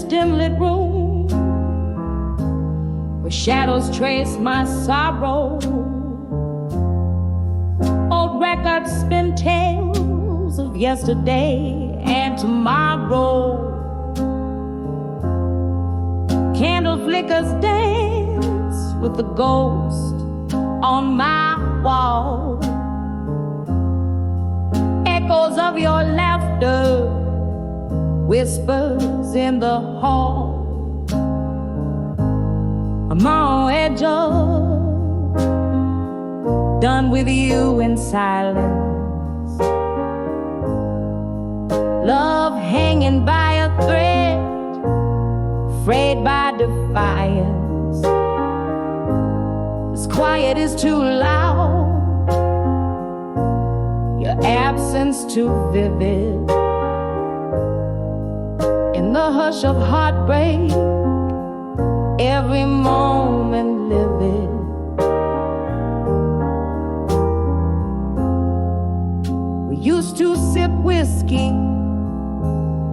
Dim-lit room where shadows trace my sorrow. Old records spin tales of yesterday and tomorrow. Candle flickers dance with the ghost on my wall. Echoes of your laughter, whispers in the hall. I'm on edge of, done with you in silence. Love hanging by a thread, afraid by defiance. This quiet is too loud, your absence too vivid. In the hush of heartbreak, every moment livid. We used to sip whiskey,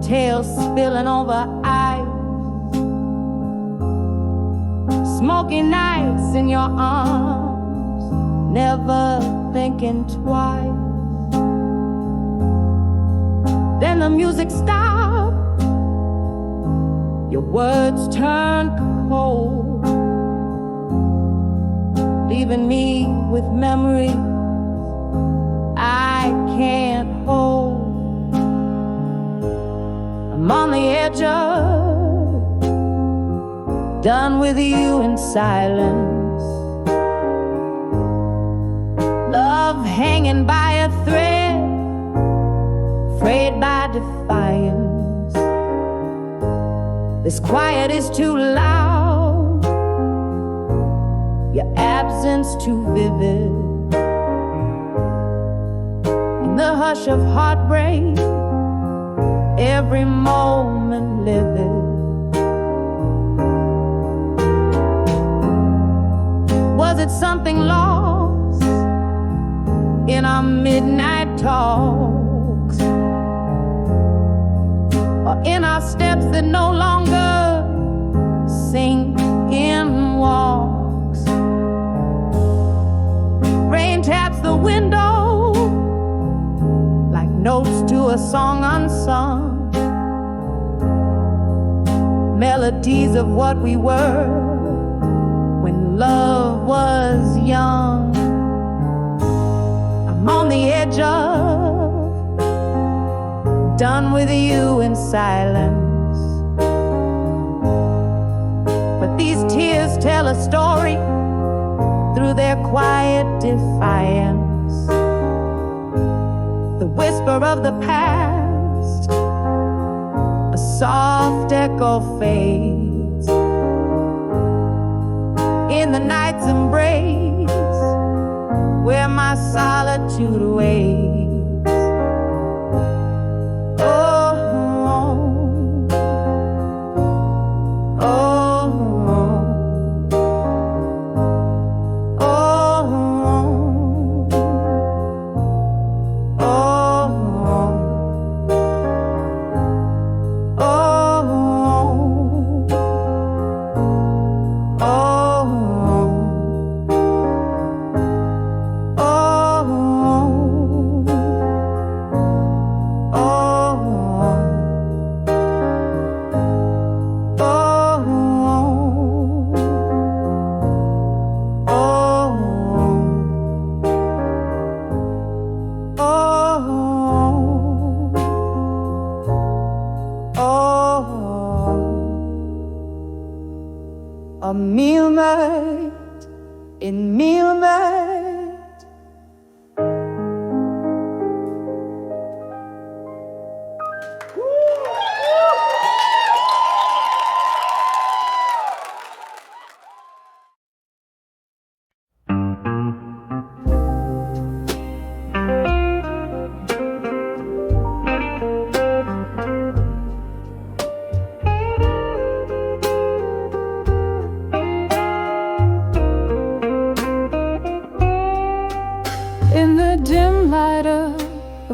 tails spilling over ice. Smoky nights in your arms, never thinking twice. Then the music stopped, your words turned cold, leaving me with memories I can't hold. I'm on the edge of, done with you in silence. Love hanging by a thread, afraid by defiance. This quiet is too loud, your absence too vivid. In the hush of heartbreak, every moment livid. Was it something lost in our midnight talks, or in our steps that no longer sink in walks? Rain taps the window like notes to a song unsung. Melodies of what we were when love was young. I'm on the edge of, done with you in silence. But these tears tell a story through their quiet defiance. The whisper of the past, a soft echo fades. In the night's embrace, where my solitude waits. A midnight in midnight.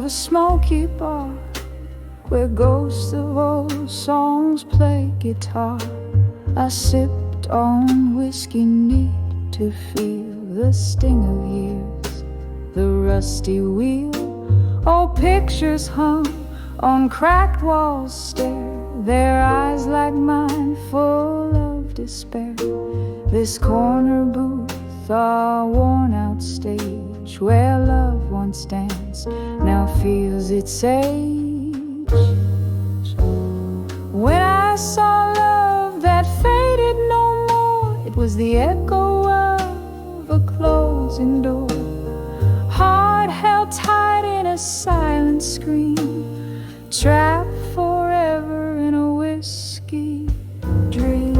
a smoky bar where ghosts of old songs play guitar. I sipped on whiskey neat to feel the sting of years, the rusty wheel. Old pictures hung on cracked walls stare, their eyes like mine full of despair. This corner booth, a worn-out stage where love once danced, now feels its age. When I saw love that faded no more, it was the echo of a closing door, heart held tight in a silent scream, trapped forever in a whiskey dream.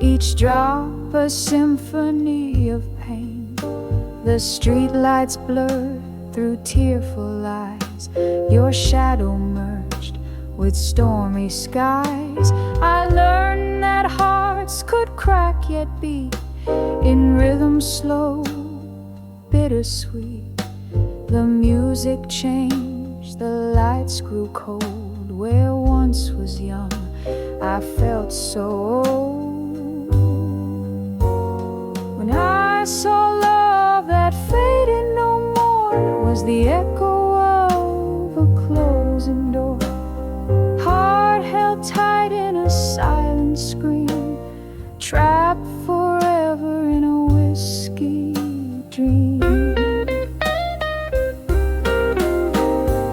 Each drop a symphony of pain. The streetlights blurred through tearful eyes. Your shadow merged with stormy skies. I learned that hearts could crack yet beat in rhythm slow, bittersweet. The music changed, the lights grew cold. Where once was young, I felt so old. When I saw love that faded no more, it was the echo of a closing door, heart held tight in a silent scream, trapped forever in a whiskey dream.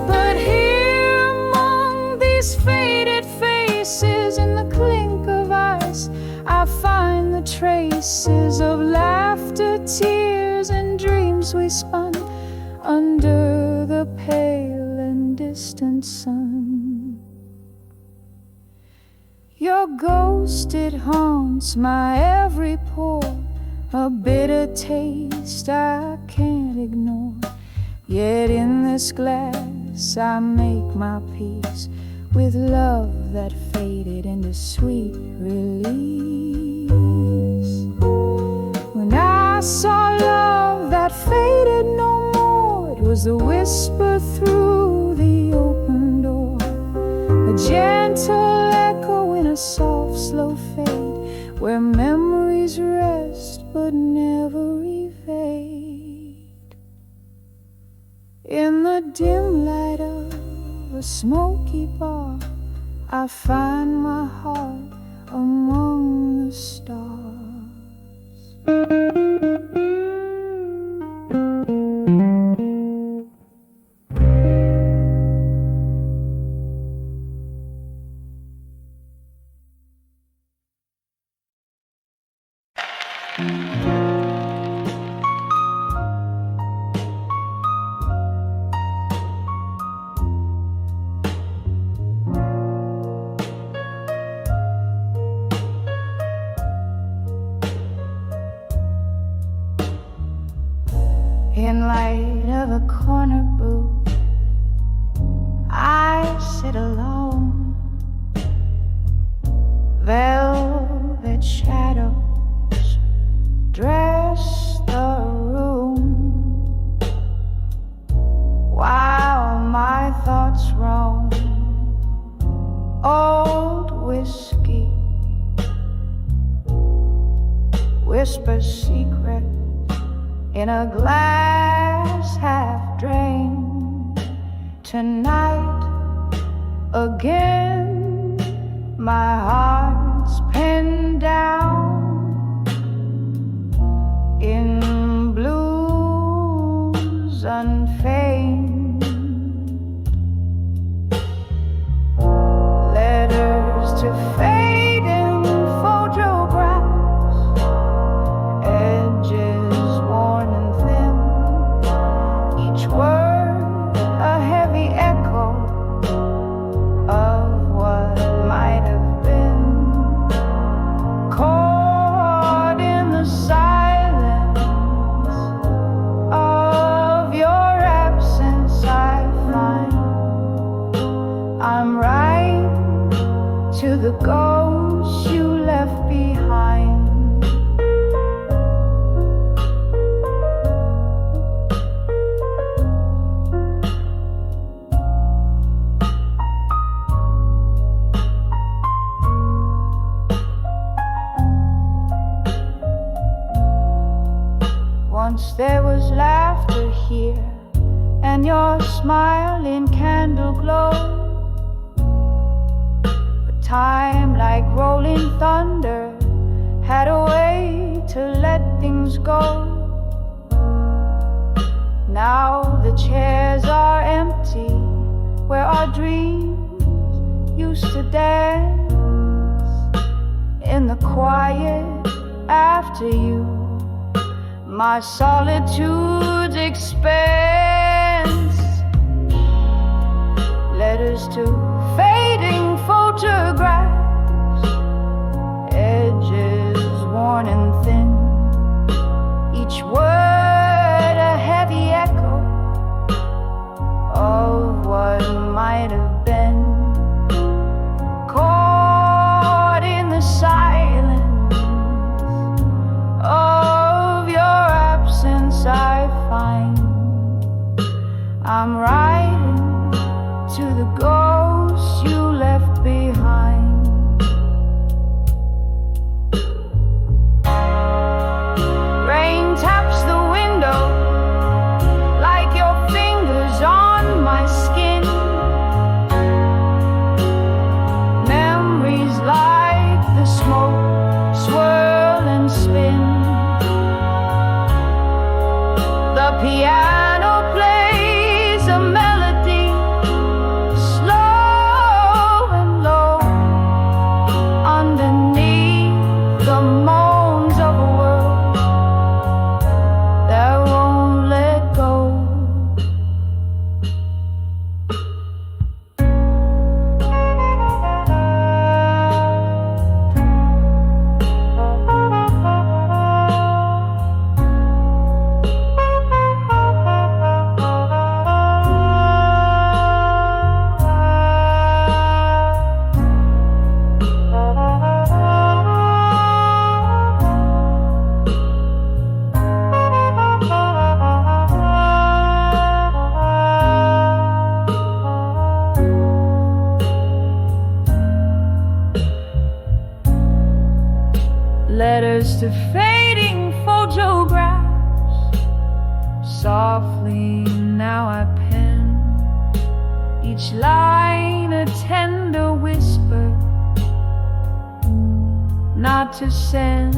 But here among these faded faces, in the clink of ice, I find the traces of laughter, tears, and dreams we spun under the pale and distant sun. Your ghost, it haunts my every pore, a bitter taste I can't ignore. Yet in this glass I make my peace with love that faded into sweet release. When I saw love that faded no more, it was the whisper through the open door, a gentle echo in a soft, slow fade, where memories rest but never evade. In the dim light of a smoky bar, I find my heart among the stars. In light of a corner booth, I sit alone. Velvet shadows dress the room, while my thoughts roam. Old whiskey whispers secret in a glass half drained. Tonight again, my heart's pinned down in blues unfeigned. Letters to fading photographs, edges worn and thin, each word a heavy echo of what might have been. Caught in the silence Once there was laughter here, and your smile in candle glow. But time, like rolling thunder, had a way to let things go. Now the chairs are empty where our dreams used to dance. In the quiet after you, my solitude's expanse. Letters to fading photographs, edges worn and thin, each word a heavy echo of what might have been. Caught in the silence of your absence, I find I'm riding to the ghosts you left behind. Rain taps the window like your fingers on my skin. Memories like the smoke swirl and spin. The piano plays a melody, slow and low, underneath the moans of a world that won't let go. Letters to fading photographs, softly now I pen each line a tender whisper, not to send.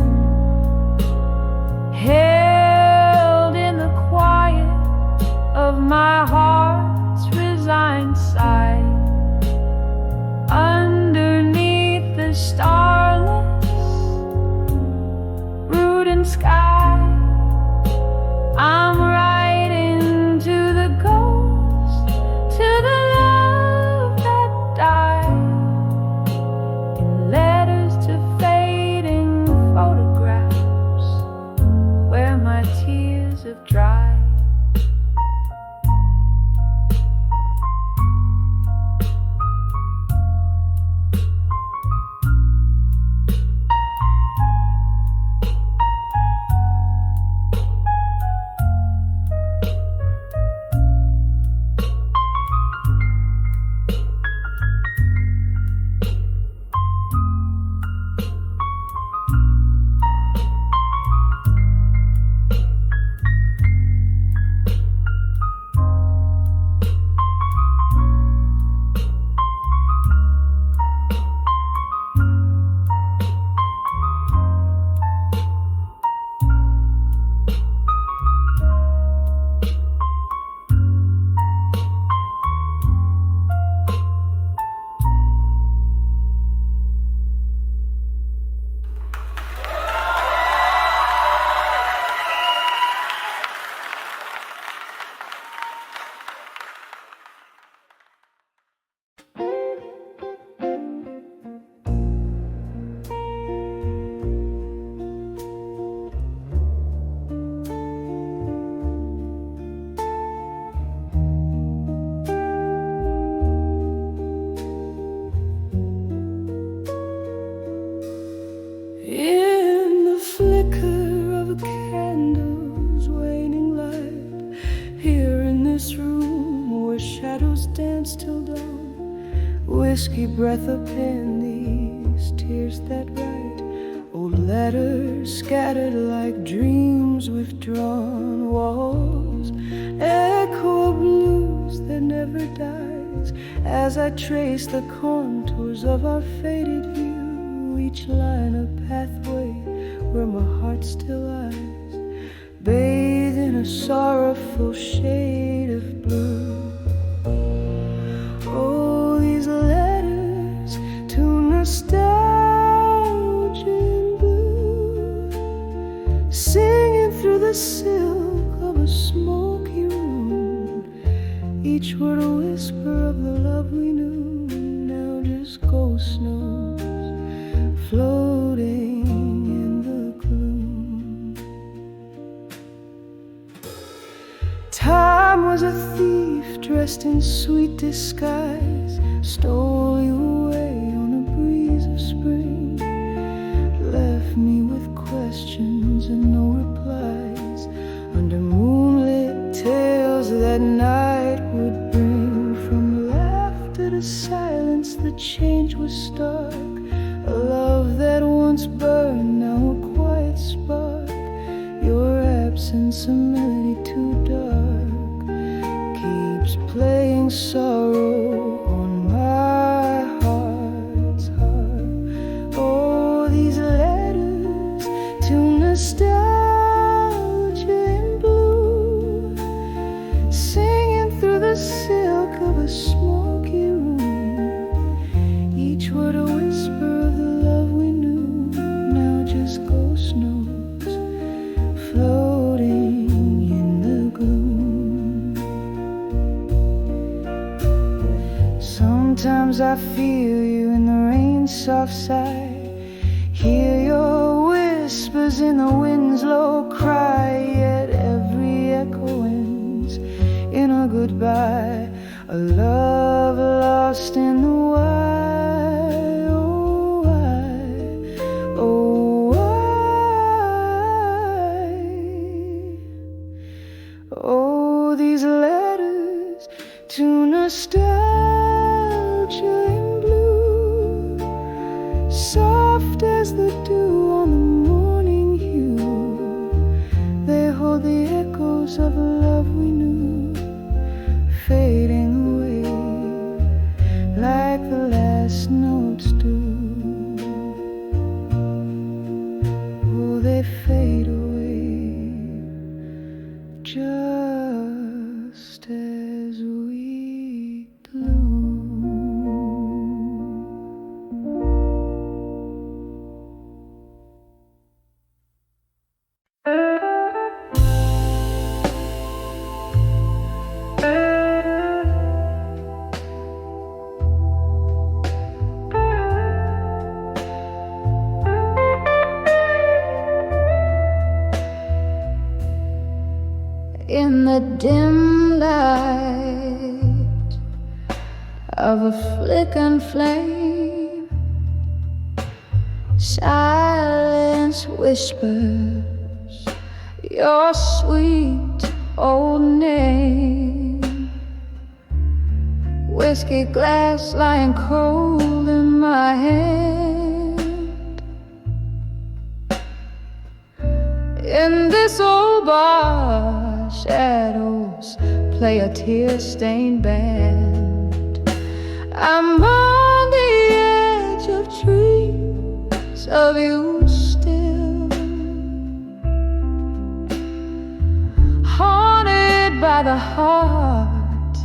Held in the quiet of my heart's resigned sigh, underneath the starless sky, I'm riding to the ghost, to the love that died, in letters to fading photographs where my tears have dried. Whiskey breath upin these tears that ride. Oh, letters scattered like dreams withdrawn, walls echo of blues that never dies. As I trace the contours of our faded view, each line a pathway where my heart still lies, bathed in a sorrowful shade of blue. Oh, these letters to nostalgia and blue, singing through the silk of a smoky room, each word a whisper of the love we knew, now just ghost notes floating in the gloom. Time was a thief dressed in sweet disguise, stole you away on a breeze of spring, left me with questions and no replies, under moonlit tales that night would bring. From laughter to silence, the change was stark, a love that once burned, now a quiet spark. Your absence, a melody too dark, keeps playing sorrow on my heart's harp. Oh, these letters to nostalgia and blue, singing through the silk of a smoky room, each word a whisper of the love we knew, now just ghost notes floating in the gloom. Sometimes I feel you in the rain's soft sigh, hear your whispers in the wind's low cry, yet every echo ends in a goodbye, a love lost in the why. Oh, why? Oh, why? Oh, these letters to nostalgia and blue, soft as the dew on the morning hue, they hold the echoes of a love we knew, fading away like the last notes do. Oh, they fade away just as we bloom. In the dim light of a flickering flame, silence whispers your sweet old name. Whiskey glass lying cold in my hand. In this old bar, shadows play a tear-stained band. I'm on the edge of dreams of you still, haunted by the heart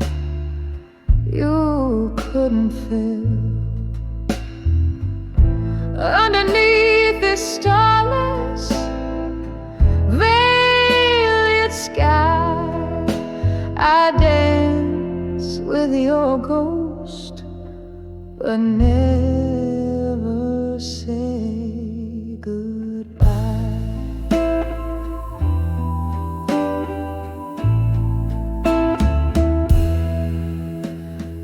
you couldn't fill. Underneath this starless veiled sky, I dance with your ghost, but never say goodbye.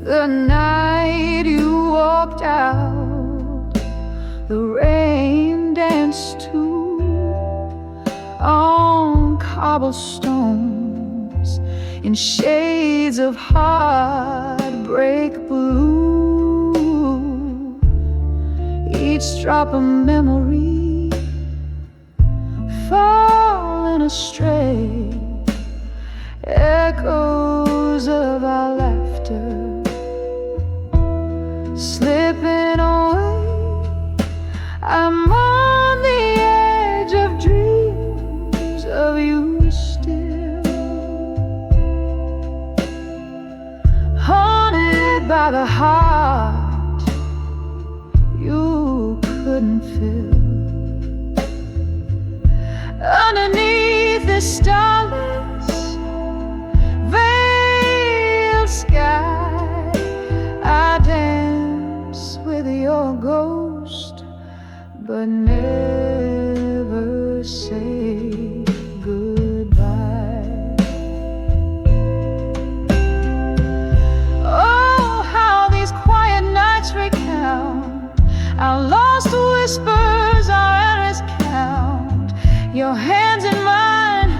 The night you walked out, the rain danced too on cobblestones in shades of heartbreak blue. Each drop a memory fallen astray. Echoes of our laughter slipping away. I'm on the edge of dreams of you still, haunted by the heart you couldn't fill. Underneath the starless veiled sky, I dance with your ghost, but never say goodbye. Oh, how these quiet nights recount our lost whispers, our endless count. Your hands in mine,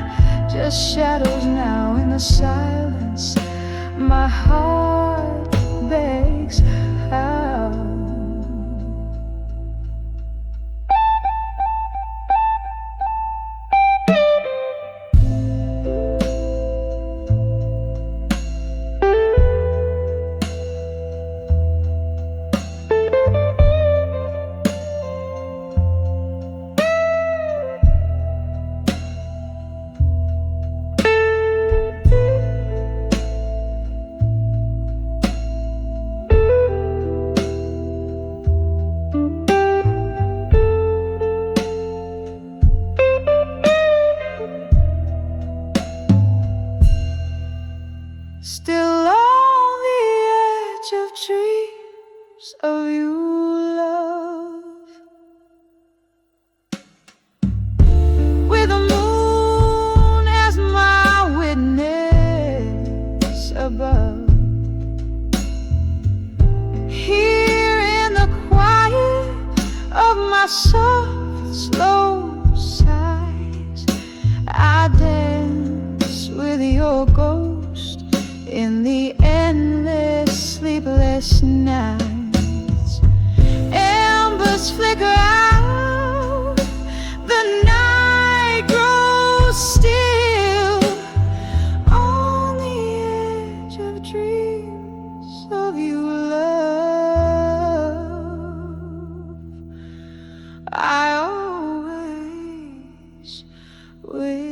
just shadows now in the silence. My heart begs out. Still on the edge of dreams of you, love, with the moon as my witness above. Here in the quiet of my soft, slow sighs, I dance with your ghost in the endless sleepless nights. Embers flicker out, the night grows still. On the edge of dreams of you, love, I always will.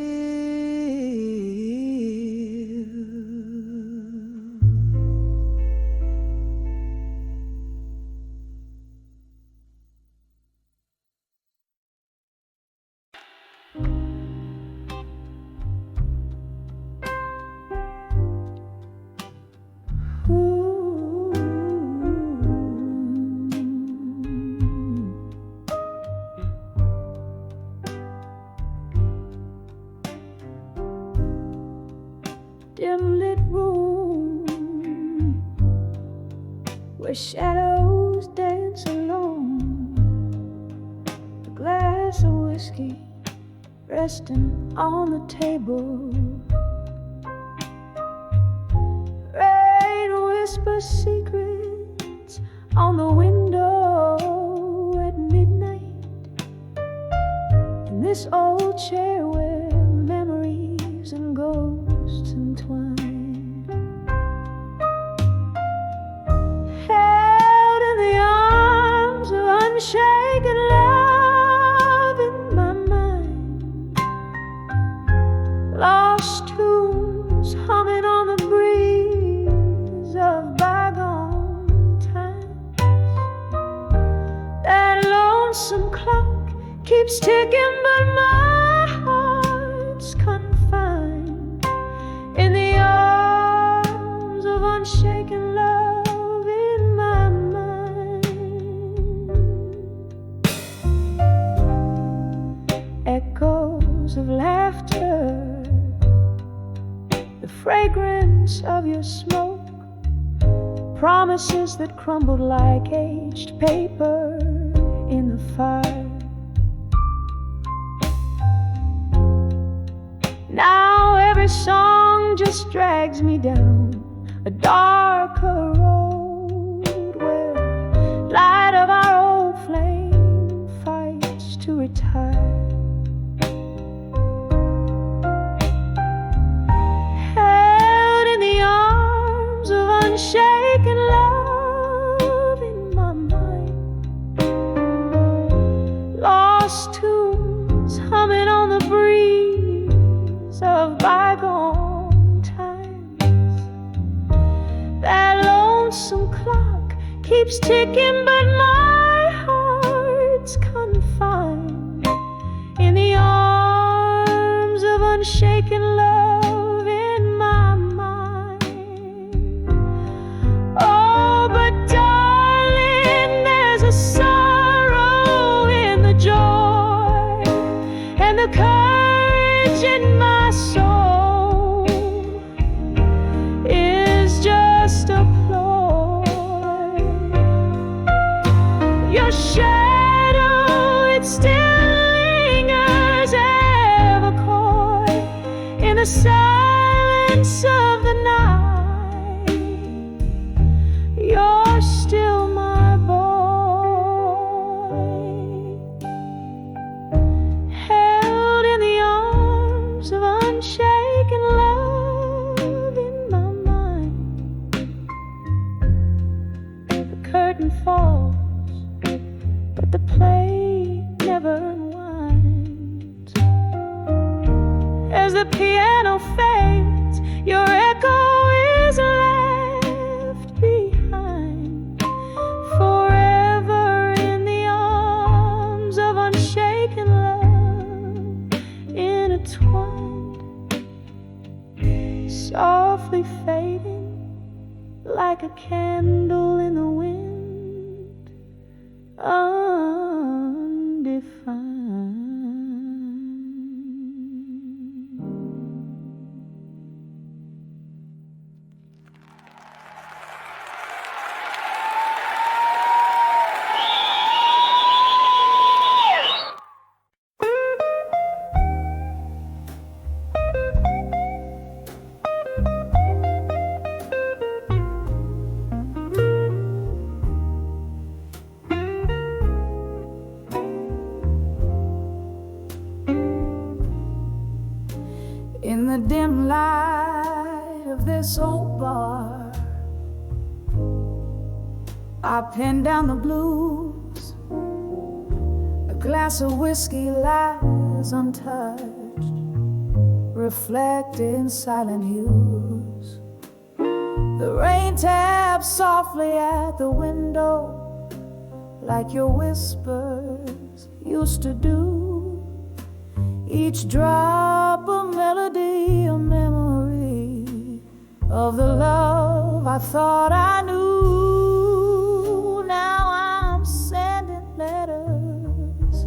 Dim lit room where shadows dance alone. A glass of whiskey resting on the table. Rain whispers secrets on the window at midnight. In this old chair where memories and ghosts entwine, held in the arms of unshaken love in my mind. Lost tunes humming on the breeze of bygone times. That lonesome clock keeps ticking, but my heart's confined in the arms of unshaken love in my mind. Echoes of laughter, the fragrance of your smoke, promises that crumbled like aged paper in the fire. Now every song just drags me down a darker road where light of our old flame fights to retire. keeps ticking, but my heart's confined in the arms of unshaken love in my mind. Oh, but darling, there's a sorrow in the joy and the courage in my soul is just a ploy. Your shadow, it still lingers ever coy in the silence of the night. You're still my boy, held in the arms of unshaken love in my mind. The curtain falls, but the play never unwinds. As the piano fades, your echo is left behind, forever in the arms of unshaken love, intertwined, softly fading like a candle in the wind, undefined. In the dim light of this old bar, I pen down the blues. A glass of whiskey lies untouched, reflected in silent hues. The rain taps softly at the window, like your whispers used to do. Each drop a melody, a memory of the love I thought I knew. Now I'm sending letters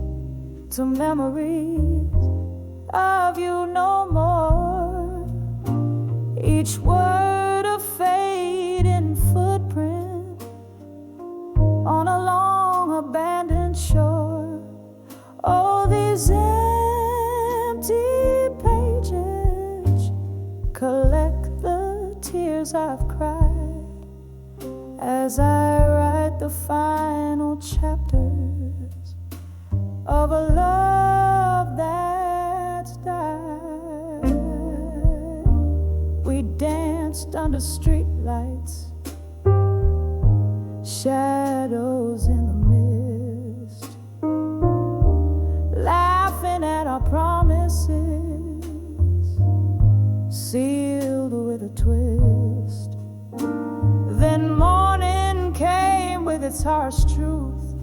to memories of you no more. Each word a fading footprint on a long abandoned shore. Oh, these empty pages collect the tears I've cried as I write the final chapters of a love that's died. We danced under streetlights, shadows in the mist, laughing at our promises, sealed with a twist. Then morning came with its harsh truth,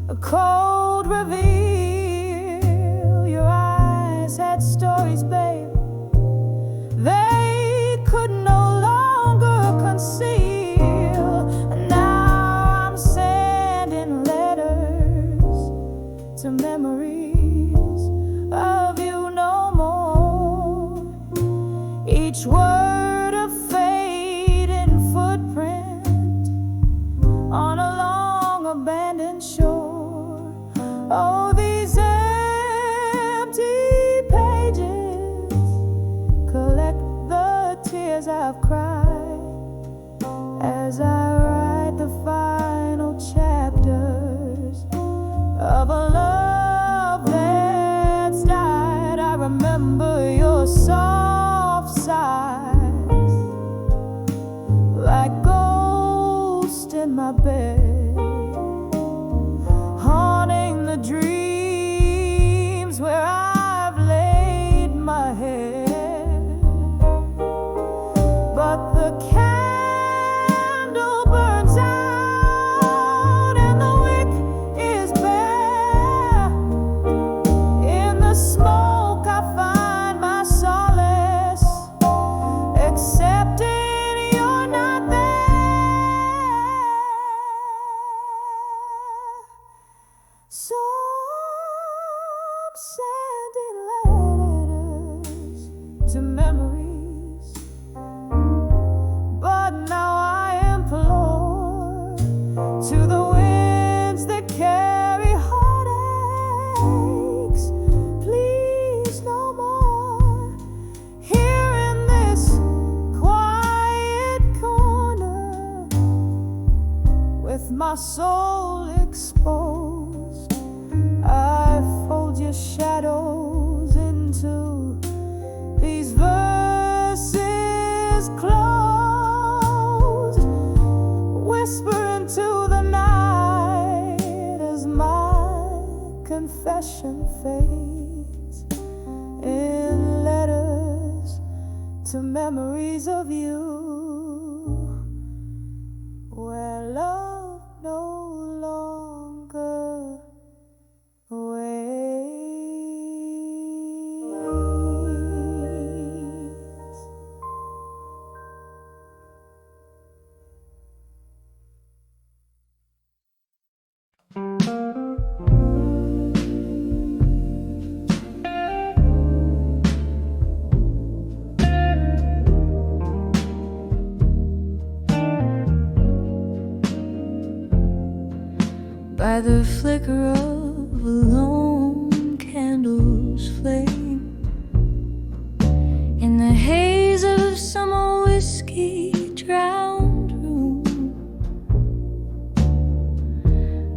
a cold reveal. Your eyes had stories, babe, they could no longer conceal. And now I'm sending letters to memories of you no more. Each word a fading footprint on a long abandoned shore. Oh, these empty pages collect the tears I've cried as I write the final chapters of a love that's died. I remember your soft sighs like ghosts in my bed, haunting the dreams where I've laid my head. But the candle soul exposed. I fold your shadows into these verses closed. Whisper into the night as my confession fades in letters to memories of you, where love no longer waits. By the flicker of a lone candle's flame, in the haze of some whiskey drowned room,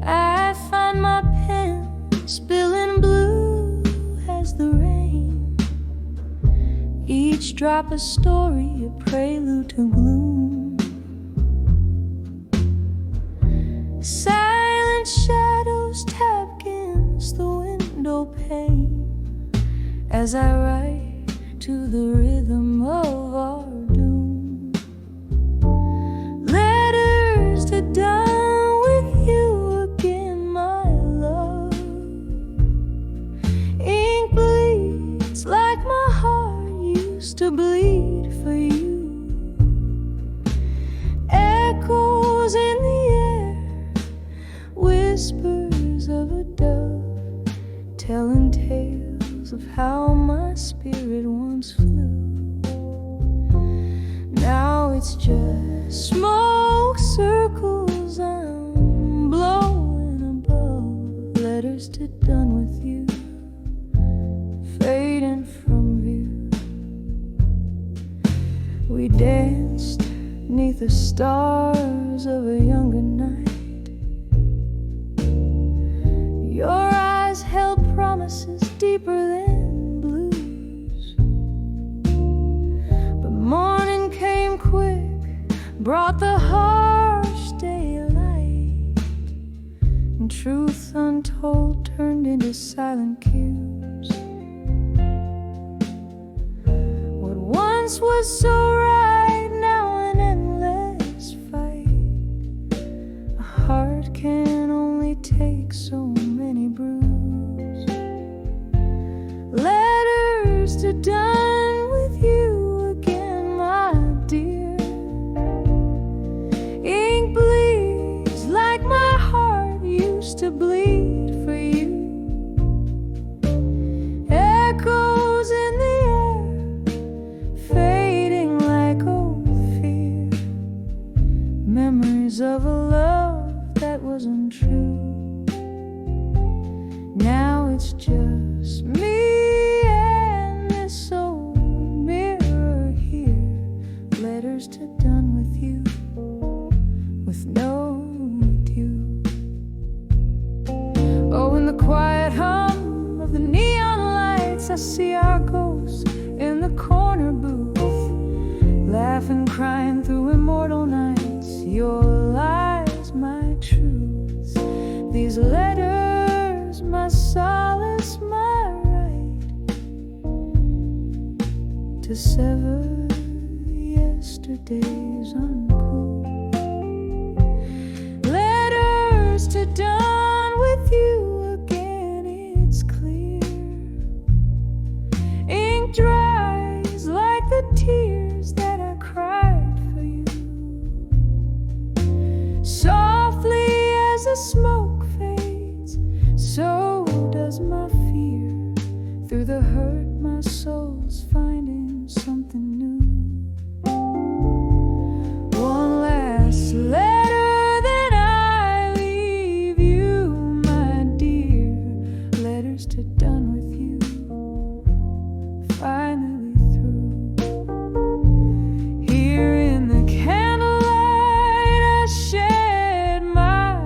I find my pen spilling blue as the rain, each drop a story, a prelude to gloom. Silent shadows tap against the window pane as I write to the rhythm of our doom. Letters to done with you again, my love. Ink bleeds like my heart used to bleed for you. Echoes in the air, whispers of a dove, telling tales of how my spirit once flew. Now it's just smoke circles I'm blowing above, letters to done with you, fading from view. We danced 'neath the stars of a younger night. Your eyes held promises deeper than blues, but morning came quick, brought the harsh daylight, and truth untold turned into silent cues. What once was so right, now an endless fight. A heart can only take so many brews. Letters to done with you again, my dear. Ink bleeds like my heart used to bleed for you. Echoes in the air, fading like old fear. Memories of a love that wasn't true. Now it's just me and this old mirror here. Letters to done with you, with no due. Oh, in the quiet hum of the neon lights, I see our ghosts in the corner booth, laughing, crying through immortal nights. Your lies, my truths. These letters, my solace, my right to sever yesterday's uncool. Letters to done with you again, it's clear. Ink dries like the tears that I cried for you. Softly as the smoke fades, so does my fear. Through the hurt, my soul's finding something new. One last letter, then I leave you, my dear. Letters to done with you, finally through. Here in the candlelight, I shed my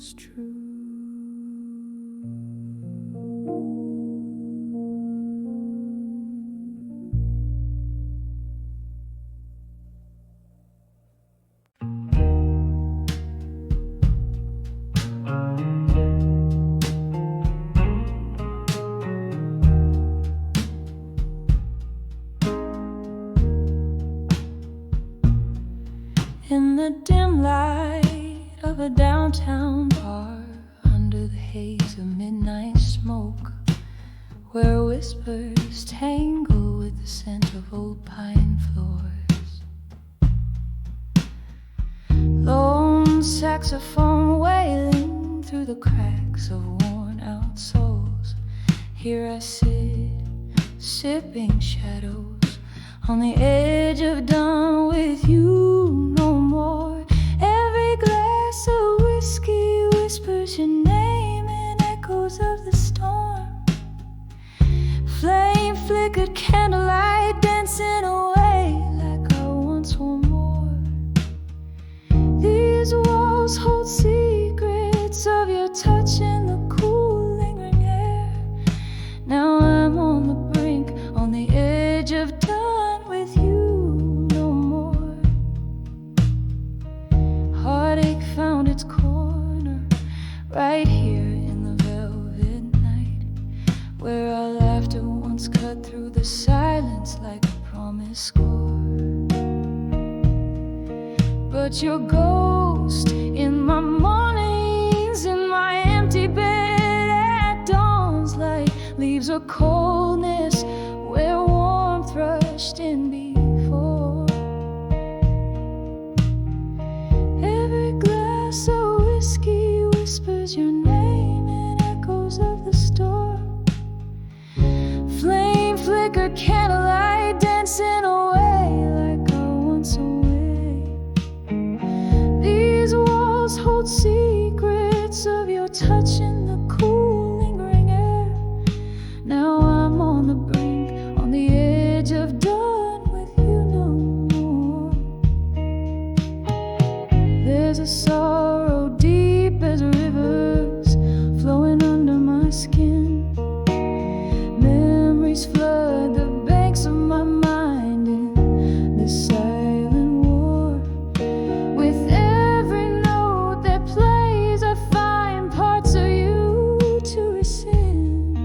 feels true. In the dim light of a downtown bar, under the haze of midnight smoke, where whispers tangle with the scent of old pine floors, lone saxophone wailing through the cracks of worn out souls. Here I sit, sipping shadows on the edge of done with you no more. Every glass of whiskey whispers your name in echoes of the storm. Flame flickered candlelight dancing away like I once were more. These walls hold secrets of your touch in the cool lingering air. Now I'm on the brink, on the edge of done with you no more. Heartache found its corner right here in the velvet night, where our laughter once cut through the silence like a promised score. But your ghost in my mornings, in my empty bed at dawn's light, leaves a coldness where warmth rushed in before. Every glass of whiskey whispers your name in echoes of the storm. Flame flickered candlelight dancing away like I once away. These walls hold secrets of your touch in the cool lingering air. Now I'm on the brink, on the edge of done with you no more. There's a sorrow deep as rivers flowing under my skin. Memories flood the banks of my mind in this silent war. With every note that plays, I find parts of you to rescind.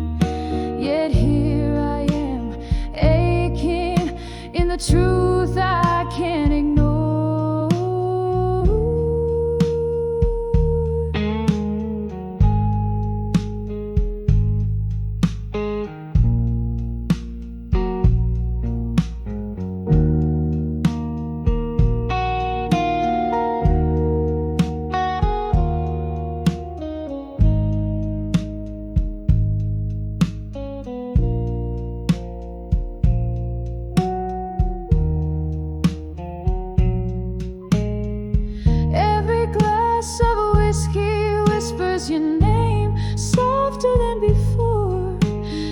Yet here I am, aching in the truth I can't ignore. Every glass of whiskey whispers your name softer than before.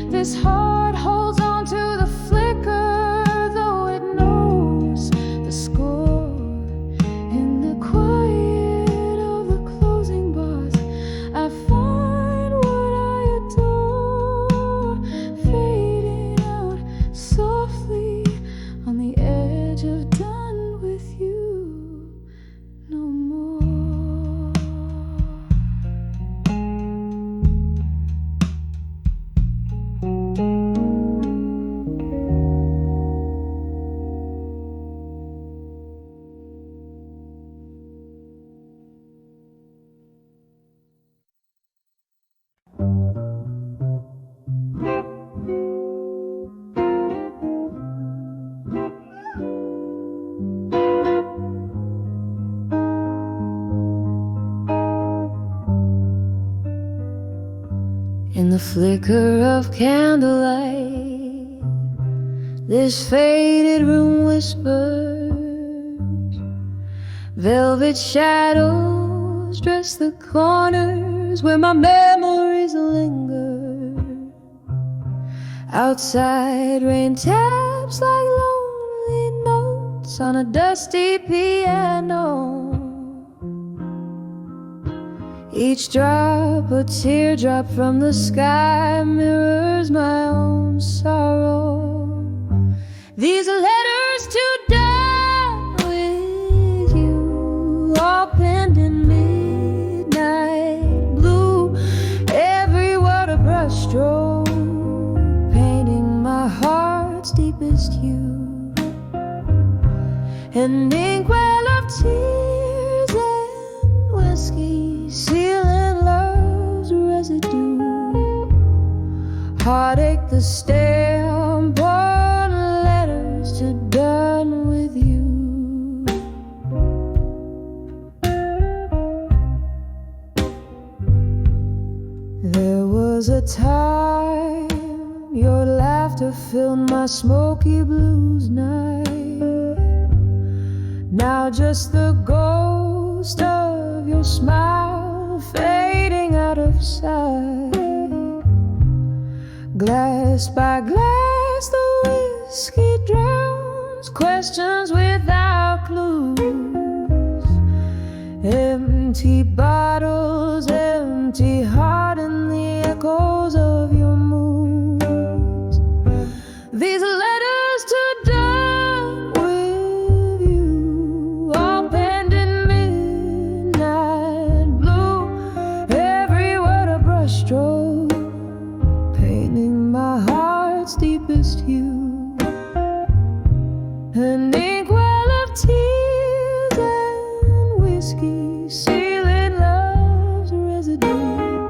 This heart holds on to the flicker, though it knows the score. In the quiet of the closing bars, I find what I adore, fading out softly on the edge of done with you no more. In the flicker of candlelight, this faded room whispers. Velvet shadows dress the corners where my memories linger. Outside, rain taps like lonely notes on a dusty piano. Each drop, a teardrop from the sky, mirrors my own sorrow. These letters to die with you, all penned in midnight blue. Every word a brushstroke, painting my heart's deepest hue. An inkwell of tears and whiskey, sealing love's residue. Heartache the stamp on letters to done with you. There was a time your laughter filled my smoky blues night. Now just the ghost of your smile fading out of sight. Glass by glass the whiskey drowns questions without clues. Empty bottles, empty heart, and the echoes of your moves. These letters to done with you, all penned in midnight blue. Every word a brushstroke, painting my heart's deepest hue. An inkwell of tears and whiskey, sealing love's residue.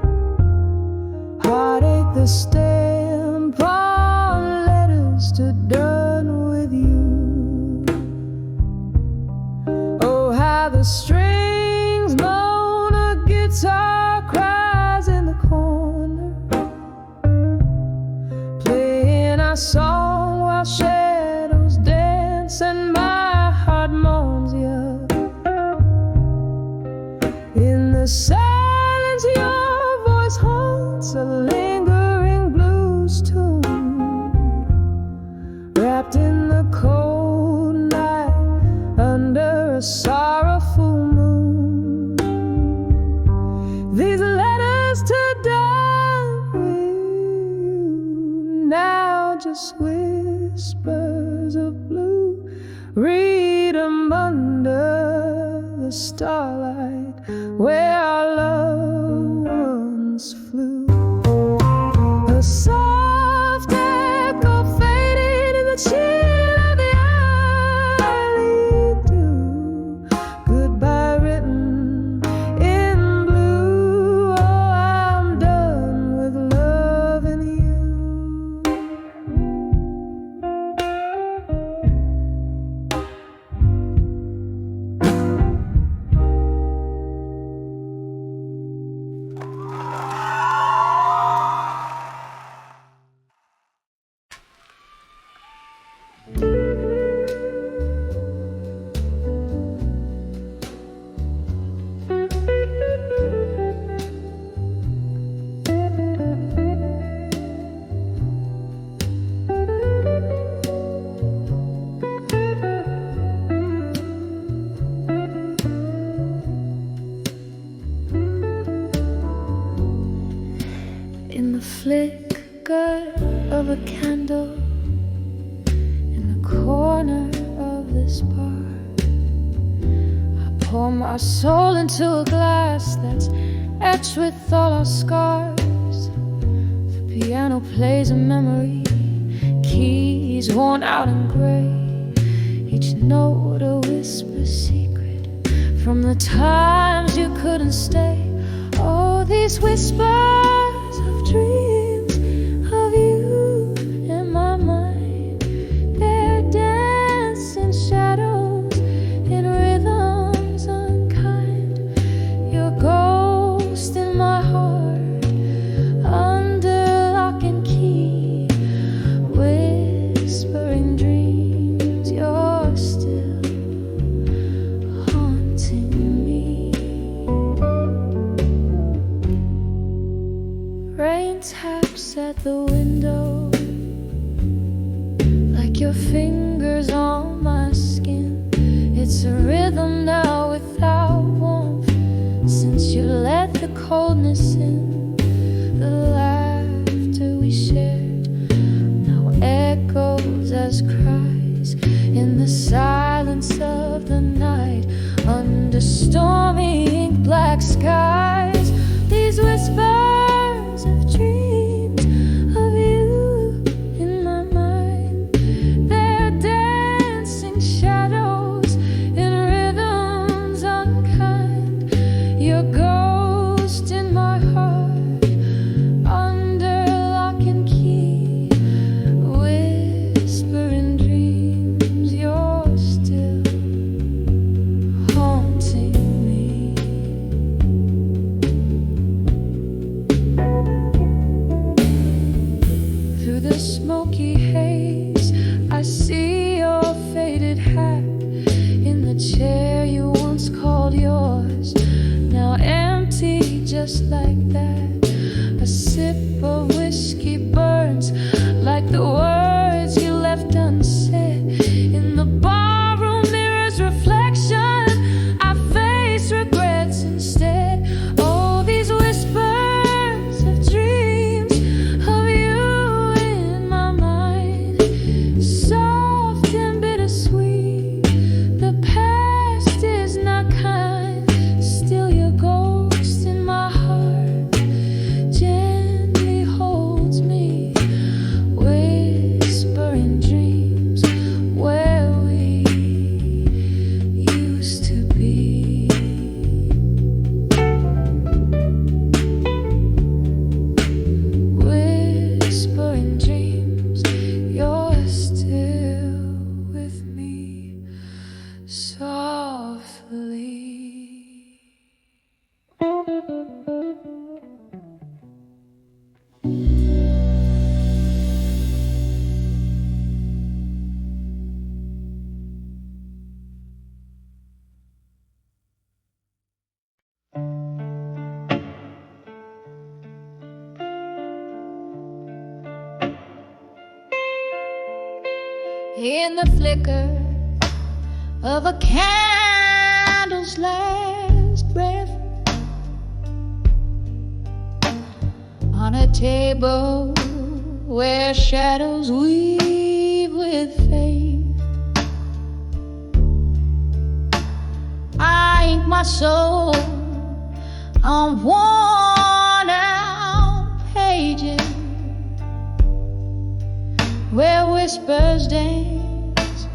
Heartache the stamp on letters to done with you. Oh, how the strings moan, a guitar cries in the corner, playing our song while shadows dance and my heart mourns you. In the silence your voice haunts a lingering blues tune, wrapped in the cold night under a sorrowful moon. These letters to done with you, now just whispers of blue. Read 'em under the starlight where our loved ones flew. A soft echo fading in the chill of the alley dew. Goodbye written in blue. Oh, I'm done with loving you. In the flicker of a candle in the corner of this bar, I pour my soul into a glass that's etched with all our scars. The piano plays a memory, keys worn out and gray, each note a whisper secret from the times you couldn't stay. Oh, these whispers of dreams of you in my mind, they're dancing shadows in rhythms unkind. Your ghost in my heart, under lock and key, whispering dreams. You're still haunting me. Rain to stormy ink black skies. These whispers of dreams of you in my mind, they're dancing shadows in rhythms unkind. Your ghost in my heart, under lock and key, whispering dreams. You're still haunting me. Through the smoky haze, I see your faded hat in the chair you once called yours, now empty just like that. A sip of whiskey burns like the words you left unsaid. In the barroom mirror's reflection, I face regrets instead. Oh, these whispers of dreams of you in my mind, soft and bittersweet. The past is not kind, still your ghost in my heart gently holds me, whispering dreams where we used to be. Whispering dreams, you're still with me softly. In the flicker of a candle's last breath, on a table where shadows weave with faith, I ink my soul on worn out pages where whispers dance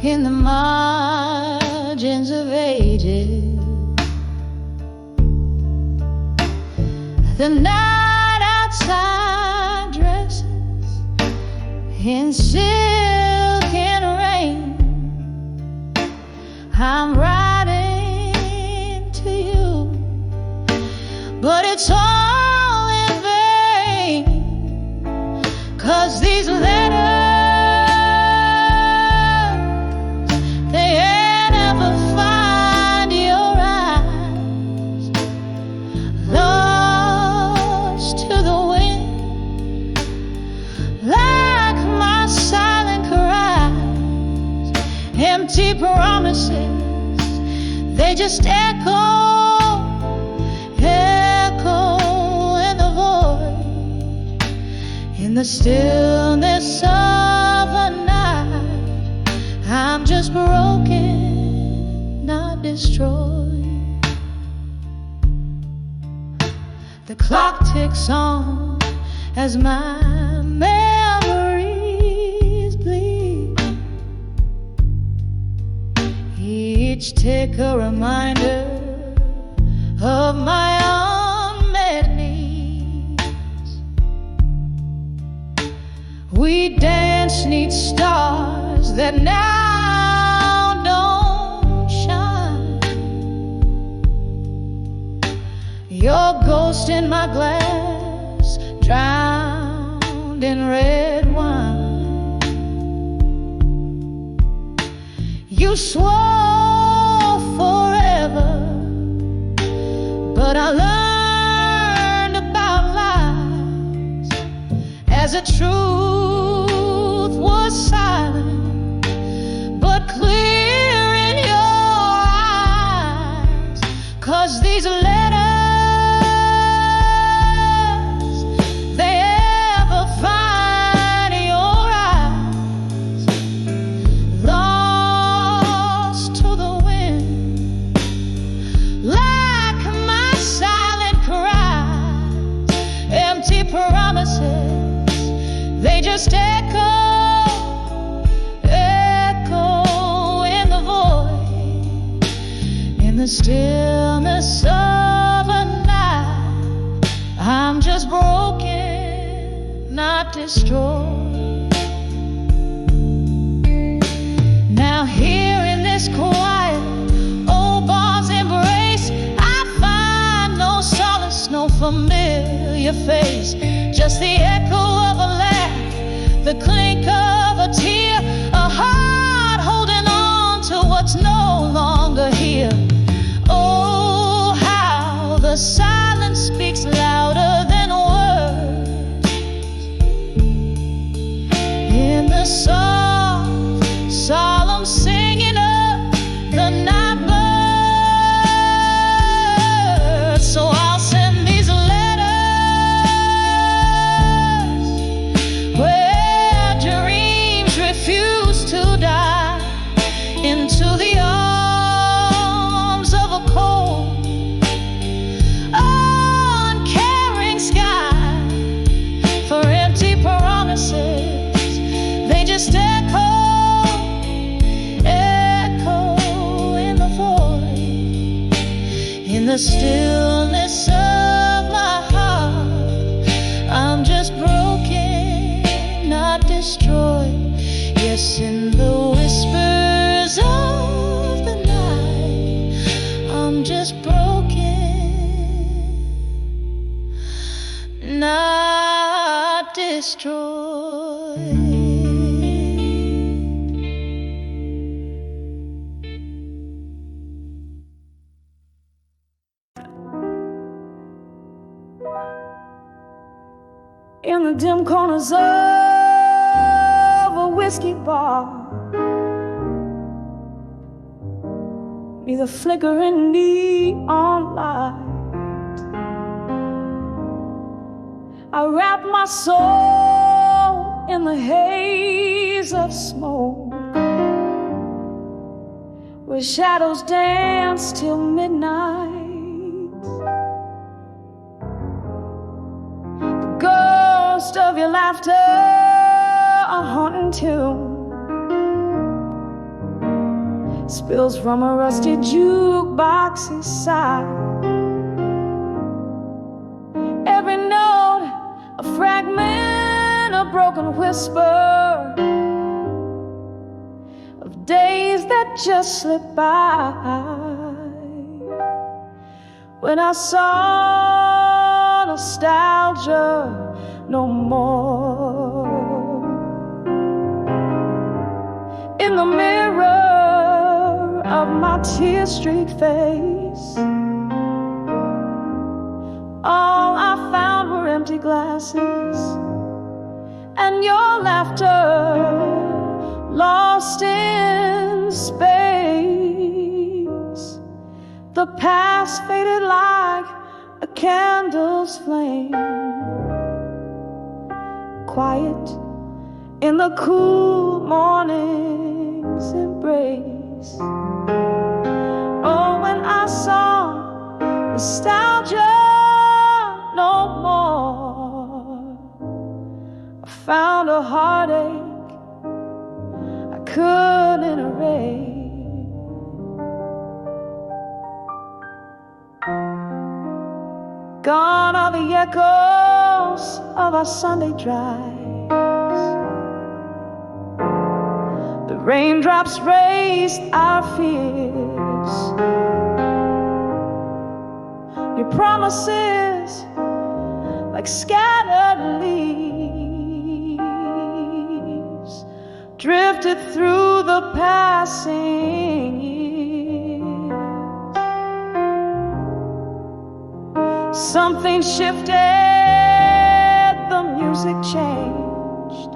in the margins of ages. The night outside dresses in silk and rain. I'm writing to you, but it's all in vain, 'cause these letters, they never find your eyes. Lost to the wind, like my silent cries. Empty promises, they just echo in the void. In the stillness of a night, I'm just broken, not destroyed. The clock ticks on as my memories bleed, each tick a reminder of my unmet needs. We dance 'neath stars that now don't shine. Your ghost in my glass, drowned in red wine. You swore forever, but I learned about lies as a truth was silent, but clear in your eyes. 'Cause these letters, they ever find your eyes. Lost to the wind, the stillness of a night, I'm just broken, not destroyed. Now here in this quiet old bar's embrace, I find no solace, no familiar face, just the echo of a laugh, the clink of a tear, a heart holding on to what's no longer here. Oh, how the silence speaks louder than words. In the soft, solemn singing of the night bird. So I'll send these letters where dreams refuse to die, into the arms of a cold, uncaring sky, for empty promises. They just echo in the void, in the stillness of my heart. I'm just broken, not destroyed. Yes, in the whispers of the night, I'm just broken, not destroyed. In the dim corners of a whiskey bar, neath the flickering neon light, I wrap my soul in the haze of smoke, where shadows dance till midnight. The ghost of your laughter, a haunting tune, spills from a rusty jukebox inside. Every note, a fragment, a broken whisper of days that just slip by. When I saw nostalgia no more, in the mirror of my tear-streaked face, all I found were empty glasses and your laughter lost in space. The past faded like a candle's flame, quiet in the cool morning's embrace. Oh, when I saw nostalgia no more, I found a heartache I couldn't erase. Gone are the echoes of our Sunday drives. The raindrops raised our fears. Your promises like scattered leaves drifted through the passing years. Something shifted, the music changed,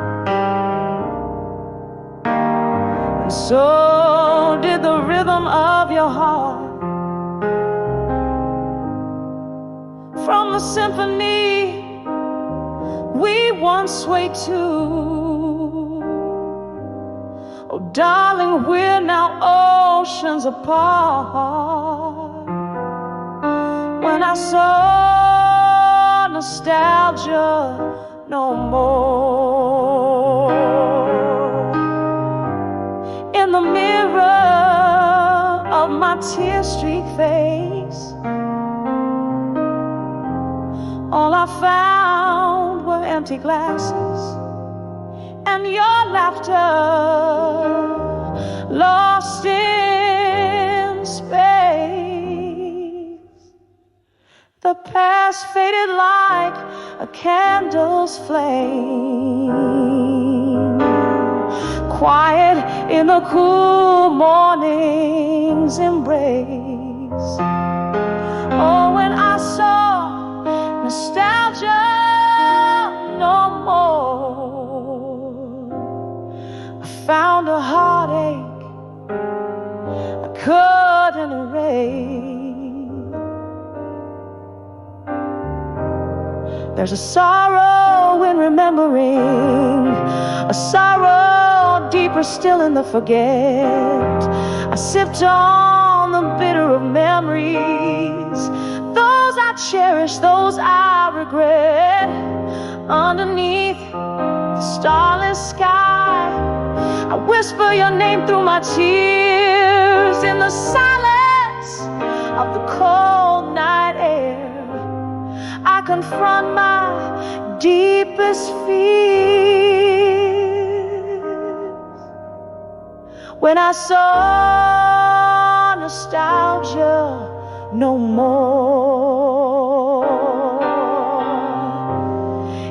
and so did the rhythm of your heart. From the symphony we once swayed to, oh darling, we're now oceans apart. When I saw nostalgia no more, in the mirror of my my tear-streaked face. All I found were empty glasses and your laughter lost in space. The past faded like a candle's flame, quiet in the cool morning's embrace. Oh, when I saw nostalgia no more, I found a heartache I couldn't erase. There's a sorrow in remembering, a sorrow deeper still in the forget. I sipped on the bitter of memories, those I cherish, those I regret. Underneath the starless sky, I whisper your name through my tears. In the silence of the cold night air, I confront my deepest fears. When I saw nostalgia no more,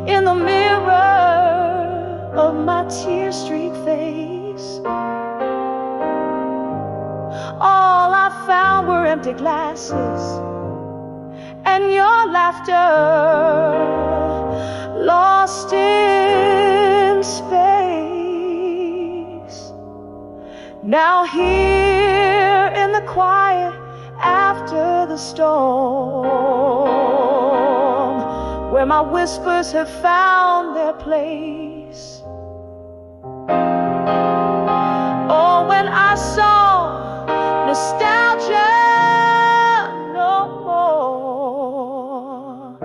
in the mirror of my tear-streaked face, all I found were empty glasses and your laughter lost in space. Now here in the quiet after the storm, where my whispers have found their place. Oh, when I saw nostalgia no more,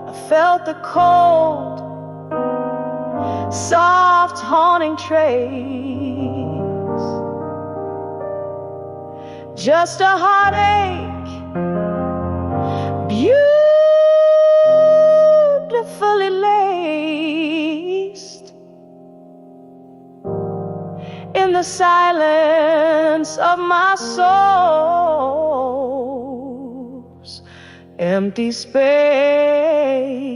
I felt the cold, soft, haunting trace. Just a heartache, beautifully laced in the silence of my soul's empty space.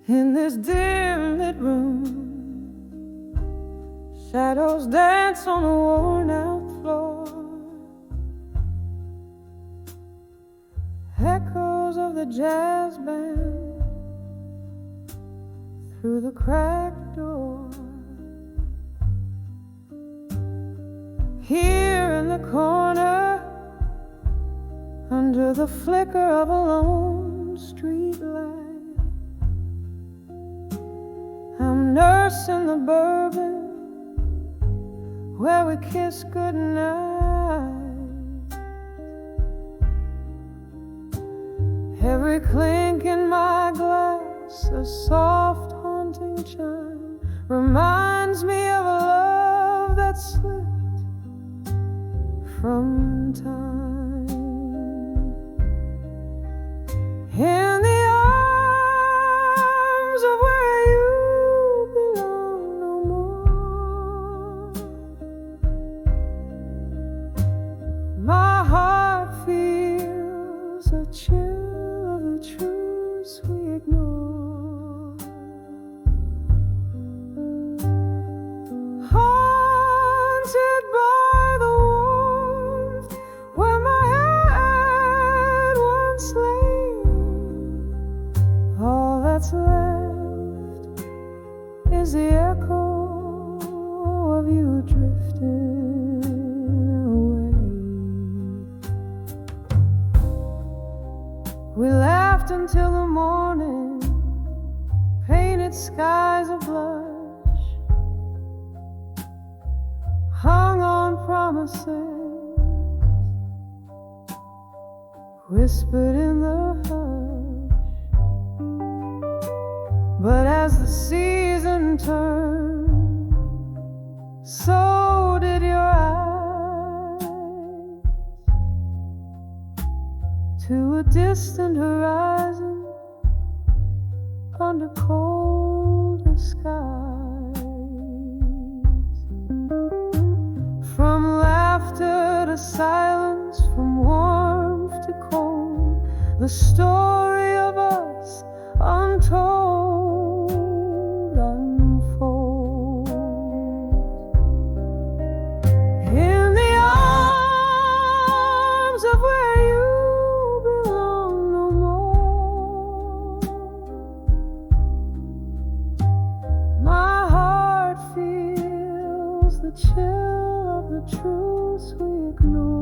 In this dim lit room, shadows dance on the worn out floor. Echoes of the jazz band through the cracked door. Here in the corner, under the flicker of a lone street light, I'm nursing the bourbon where we kiss goodnight. Every clink in my glass, a soft haunting chime, reminds me of a love that slipped from time. In the arms of where you belong no more, my heart feels a chill of the truths we ignore. skies of blush, hung on promises, whispered in the hush. But as the season turned, so did your eyes, to a distant horizon under colder skies. From laughter to silence, from warmth to cold, the story of us untold unfolds. In the arms of where you belong no more, my heart feels the chill of the truths we ignore.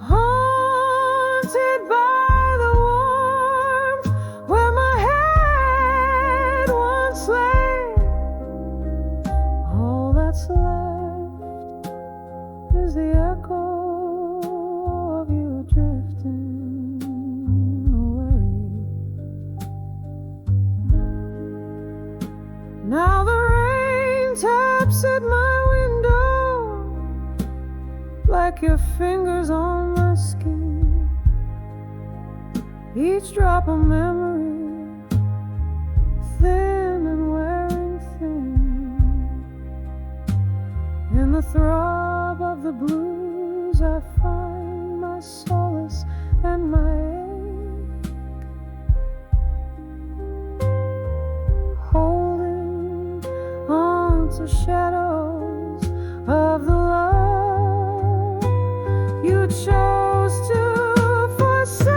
Haunted by the warmth where my head once lay, all that's left is the echo of you drifting away. Now the rain taps at my window like your fingers on my skin, each drop a memory, thin and wearing thin. In the throb of the blues I find my solace and my ache, holding on to shadows of the love you chose to forsake.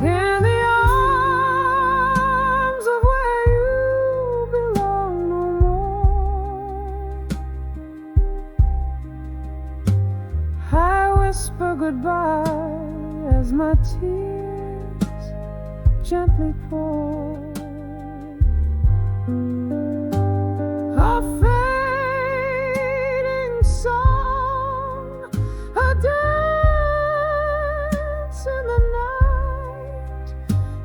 In the arms of where you belong no more, I whisper goodbye as my tears gently pour. A fading song, a dance in the night,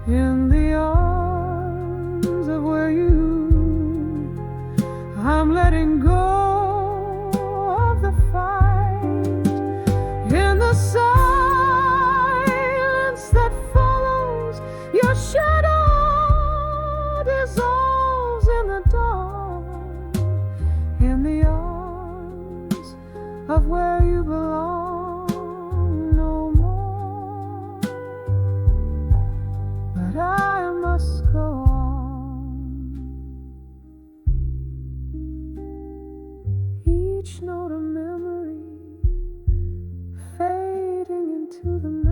in the arms of where you, I'm letting go of the fight. In the silence that follows, your shadow dissolves in the dark. In the arms of where you belong no more, but I must go on. Each note a memory fading into the night.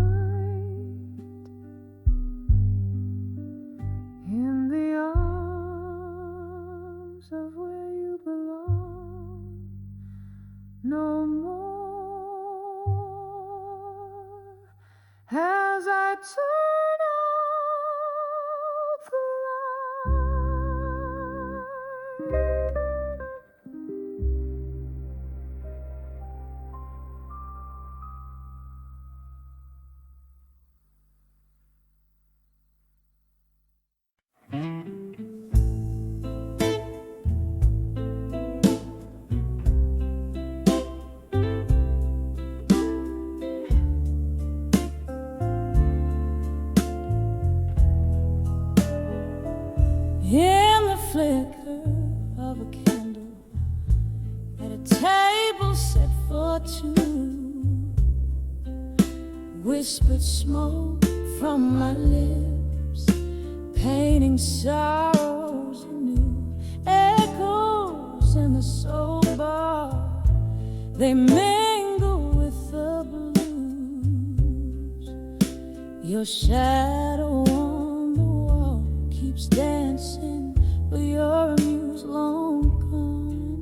In the arms of where you belong no more, as I turn out the light. In the flicker of a candle at a table set for two, whispered smoke from my lips, painting sorrows anew. Echoes in the soul bar, they mingle with the blue. Your shadow on the wall keeps dancing, but your muse long gone.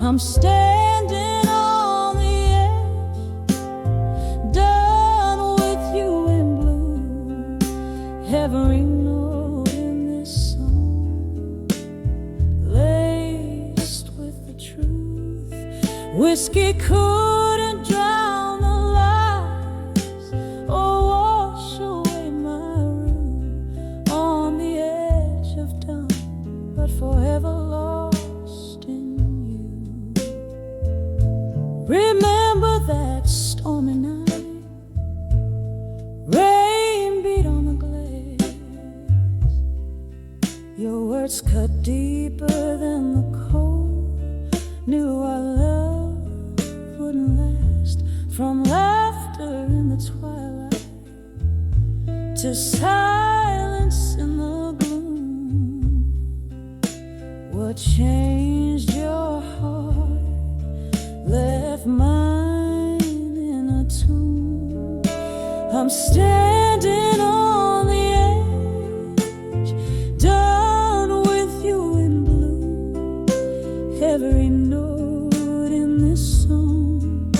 I'm standing on the edge, done with you in blue. Every note in this song laced with the truth. Whiskey couldn't drown the lies or wash away my room on the edge of dawn, but forever lost in you. Remember that stormy night, rain beat on the glass. Your words cut deeper than the cold. Knew our love wouldn't last. From laughter in the twilight to silence in the gloom. What changed your heart left mine in a tomb. I'm standing on the edge, done with you in blue. Every note in this song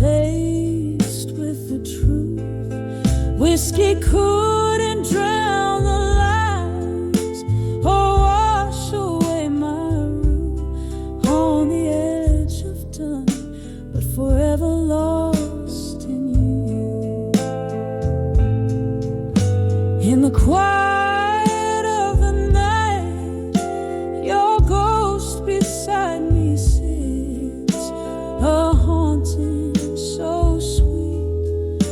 laced with the truth. Whiskey couldn't drown the lies or wash away my room on the edge of dawn, but forever lost in you. In the quiet of the night, your ghost beside me sits, a haunting so sweet.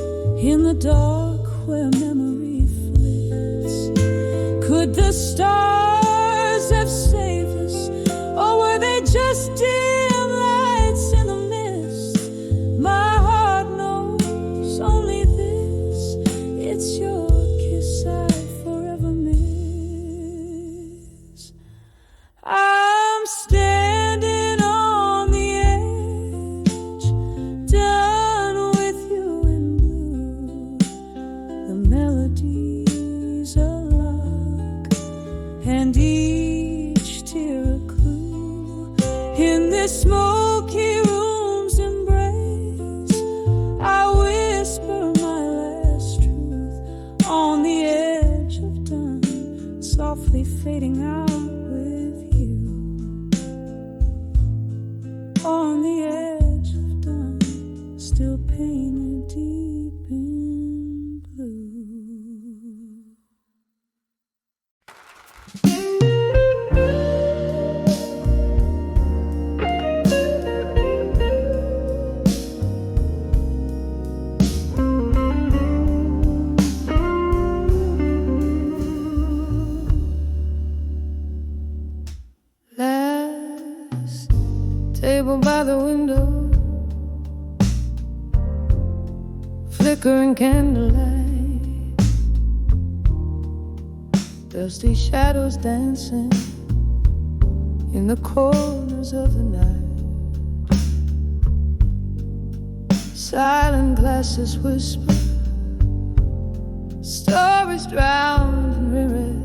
In the dark where memory flits, could the stars have saved us, or were they just dim lights in the mist? My heart knows only this: it's your kiss I forever miss. I'm standing on the edge, done with you in blue. The melodies a lock, and each tear a clue. In this smoky room's embrace, I whisper my last truth on the edge of dawn, softly fading out with you. On the edge of dawn, still painted deep in blue. Last table by the window, flickering candlelight, dusty shadows dancing in the corners of the night. Silent glasses whisper, stories drowned in reread.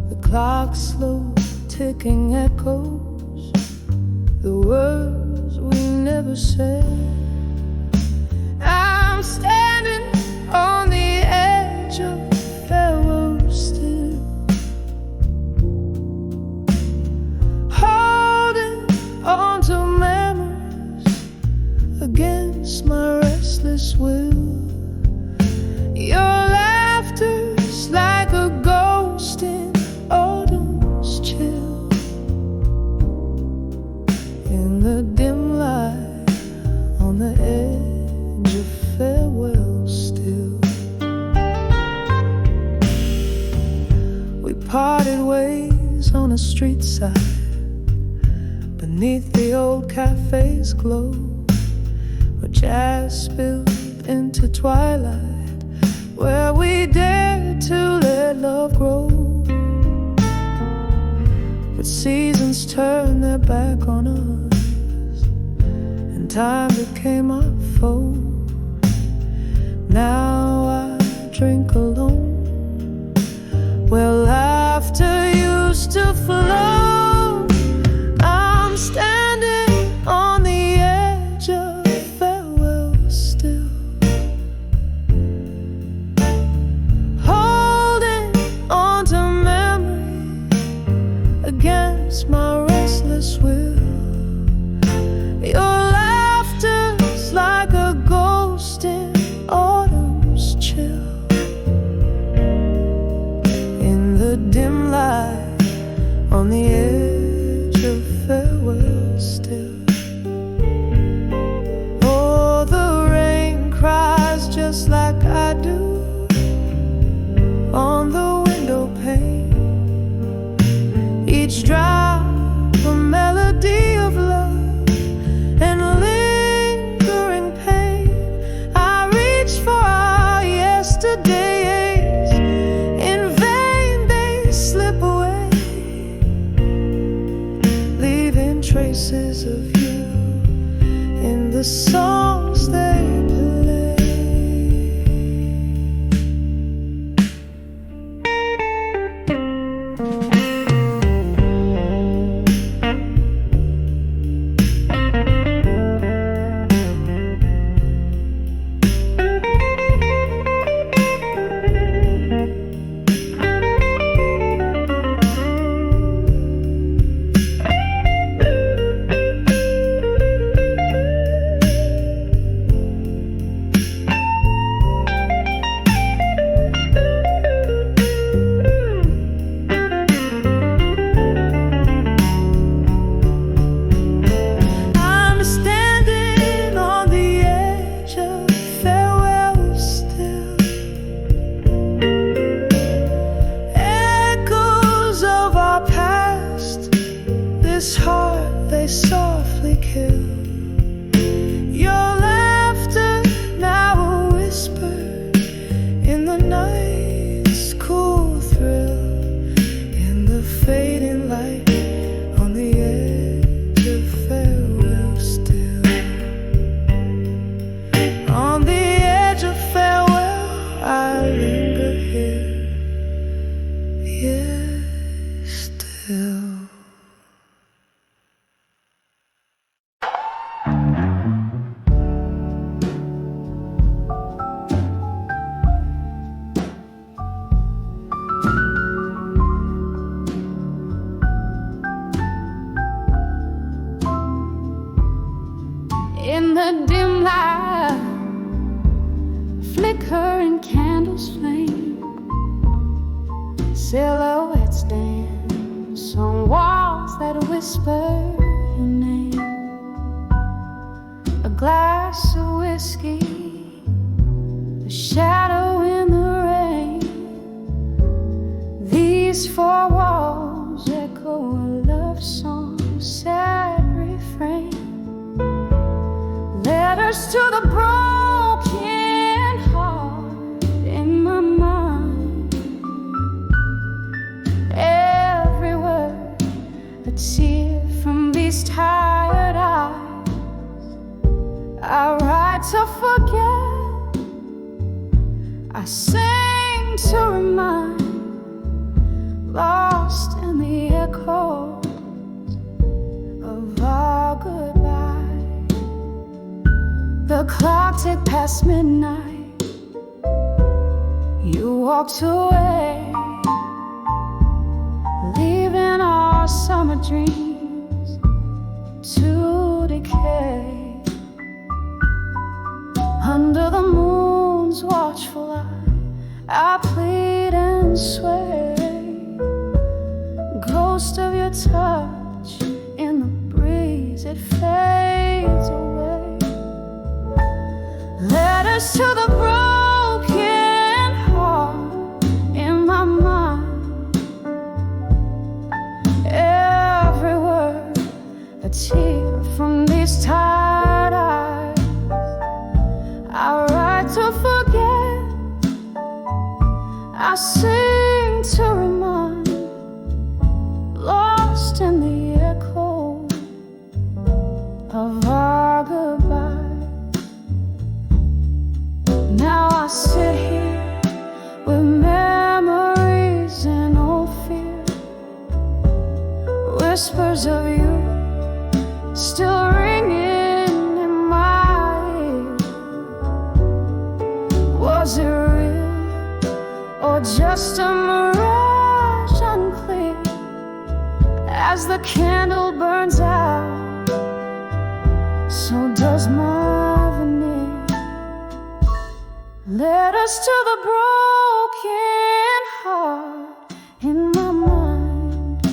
The clock's slow ticking echoes the words we never said. I'm standing on the edge of farewell still, holding on to memories against my restless will. Your laughter's like a ghost in autumn's chill. In the dim light on the edge of farewell still, we parted ways on a street side beneath the old cafe's glow, where jazz spilled into twilight, where we dared to let love grow. But seasons turned their back on us, and time became our foe. Now I drink alone, where laughter used to flow. I'm standing on the edge of farewell still, holding on to memory against my restless will. Your laughter's like a ghost in autumn's chill. In the dim light, on the edge of farewell still. Oh, the rain cries just like I do on the window pane. Each drop a melody of love and lingering pain. I reach for our yesterdays, in vain they slip away, leaving traces of you in the songs they play. This heart they softly kill. Your laughter now a whisper in the night's cool thrill. In the fading light, on the edge of farewell still. On the edge of farewell, I linger here, yeah, still. In the dim light, flickering candles flame, silhouettes dance on walls that whisper your name. A glass of whiskey, a shadow in the rain. These four walls echo a love song, sad refrain. Letters to the broken heart in my mind. Every word a tear from these tired eyes. I write to forget, I sing to remind, lost in the echoes of our goodbye. The clock ticked past midnight. You walked away, leaving our summer dreams to decay. Under the moon's watchful eye, I plead and sway. Ghost of your touch in the breeze, it fades away. Letters to the broken heart in my mind. Every word a tear from these tired eyes. I write to forget, I sing to remind, lost in the echo of our goodbye. Now I sit here Memories of you still ringing in my ear. Was it real or just a mirage unclear? As the candle burns out, so does my veneer. Led us to the broken heart in my mind,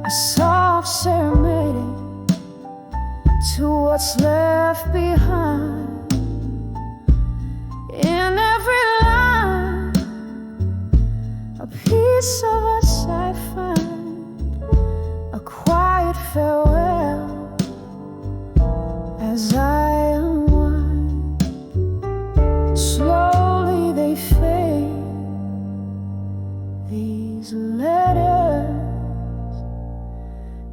a soft serenade to what's left behind. In every line, a piece of us I find, a quiet farewell as I unwind. Slowly they fade, these letters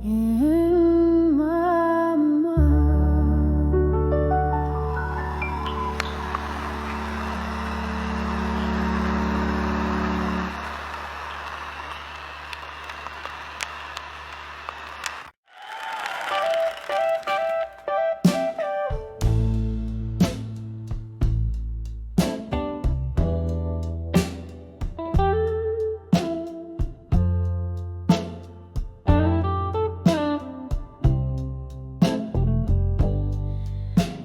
in my mind.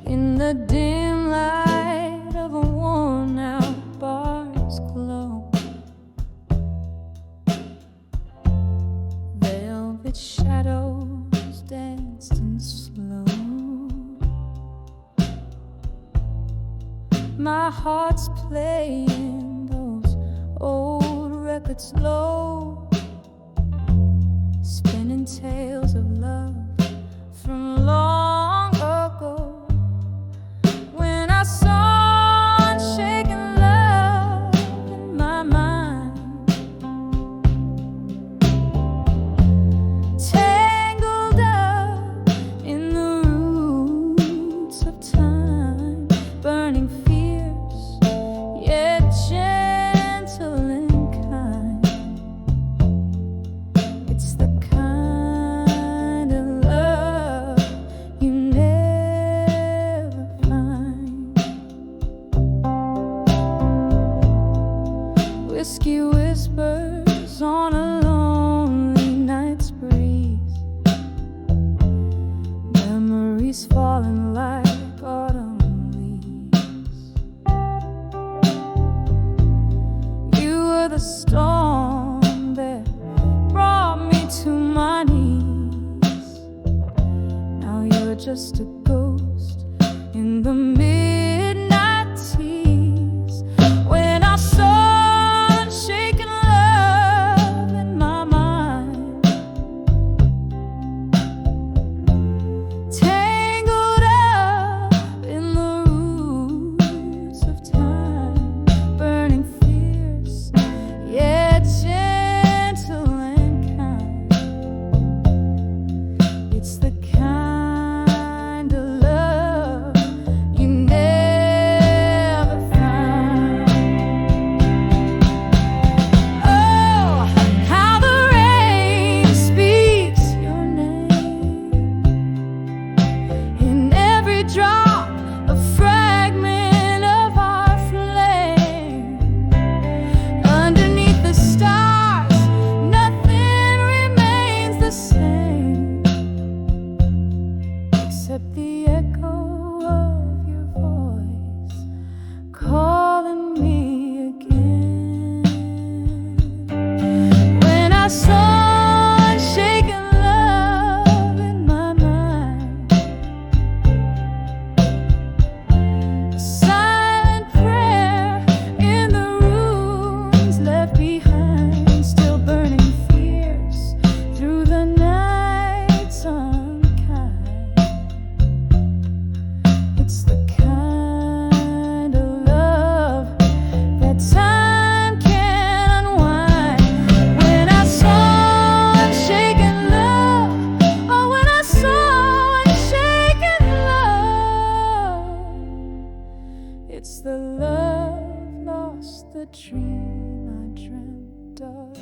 In the dim light of a worn-out bar's glow, velvet shadows danced in slow. My heart's playing those old records low, spinning tales of love from long ago. When I saw unshaken love in my mind, tangled up in the roots of time, burning fierce yet gentle and kind. It's the kind of love you never find. Whiskey whispers on a lonely night's breeze, memories falling like autumn leaves. You were the storm that brought me to my knees. Now you're just a ghost in the midnight tease. When I saw unshaken love in my mind, tangled up in the roots of time, burning fierce yet gentle and kind. It's the kind of love you never find. Oh, how the rain speaks your name in every drop, a fragment of our flame. Underneath the stars, nothing remains the same except the echo of your voice calling me again. When I saw unshaken love in my mind, a silent prayer in the ruins left behind, still burning fierce through the night's unkind. It's the kind of love that time can unwind. When I saw unshaken love, oh, when I saw unshaken love, it's the love lost, the dream I dreamt of.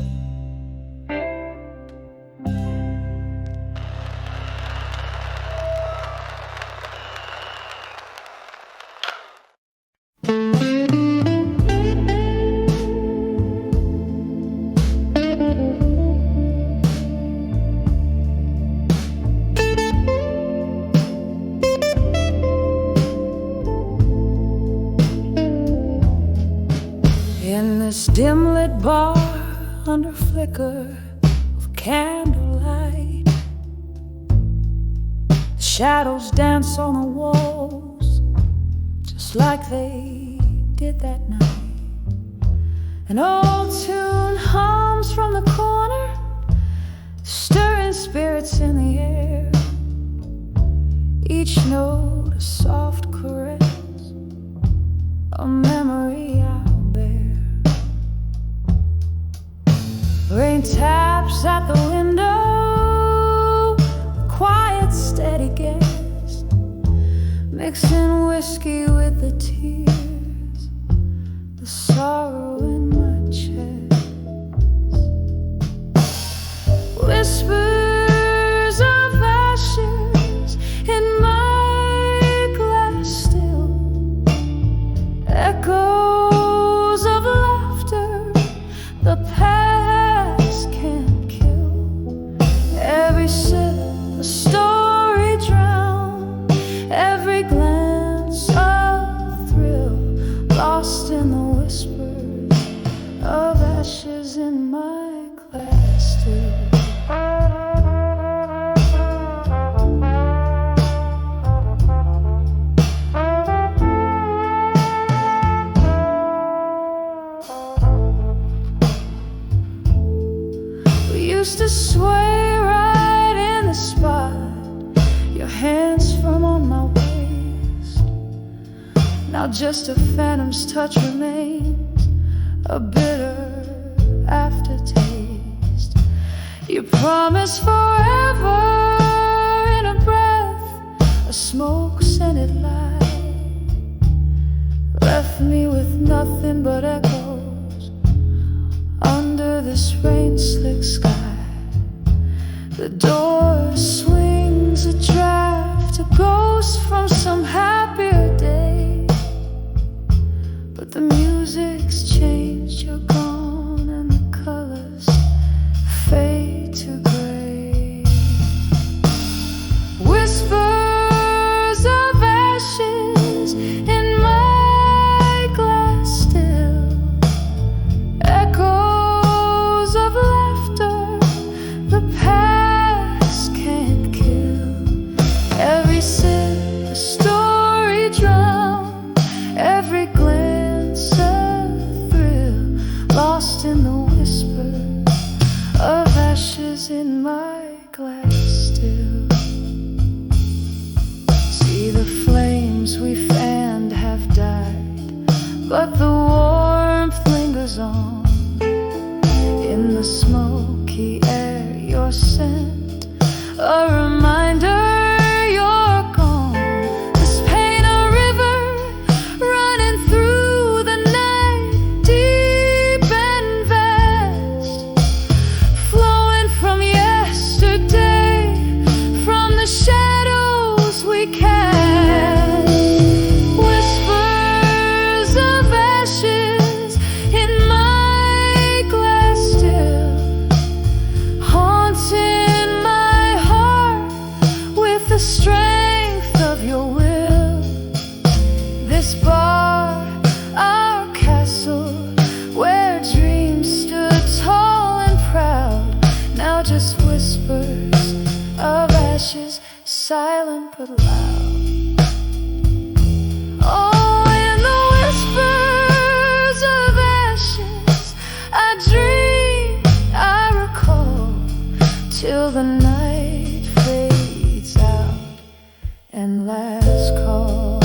In this dim-lit bar under flicker of candlelight, the shadows dance on the walls just like they did that night. An old tune hums from the corner, stirring spirits in the air, each note a soft caress, a memory out there. Rain taps at the window, quiet, steady guest, mixing whiskey with the tears, the sorrow in my chest. Whispers of ashes in my glass still, echoes of laughter the past can't kill. Every sip a story drowned, every glance a thrill, lost in the whispers of ashes in my glass still. Used to sway right in the spot, your hands firm on my waist. Now just a phantom's touch remains, a bitter aftertaste. You promised forever in a breath, a smoke-scented light, left me with nothing but echoes under this rain-slick sky. The door swings a draft, a ghost from some happier day. But the music's changed, you're gone, and the colors fade to gray. Whispers of ashes in my glass still, echoes of laughter the past can't kill. Every sip a story drowned, every glance a thrill, lost in the whispers of ashes in my glass still. See, the flames we fanned have died, but the warmth lingers on. In the smoky air, your scent, a reminder you're gone. This pain a river running through the night, deep and vast, flowing from yesterday, from the shadows we cast. Whispers of ashes in my glass still, haunting my heart with the strength of your will. This bar, our castle, where dreams stood tall and proud, now just whispers of ashes, silent but loud. Oh, in the whispers of ashes, I dream, I recall, till the night fades out and last call.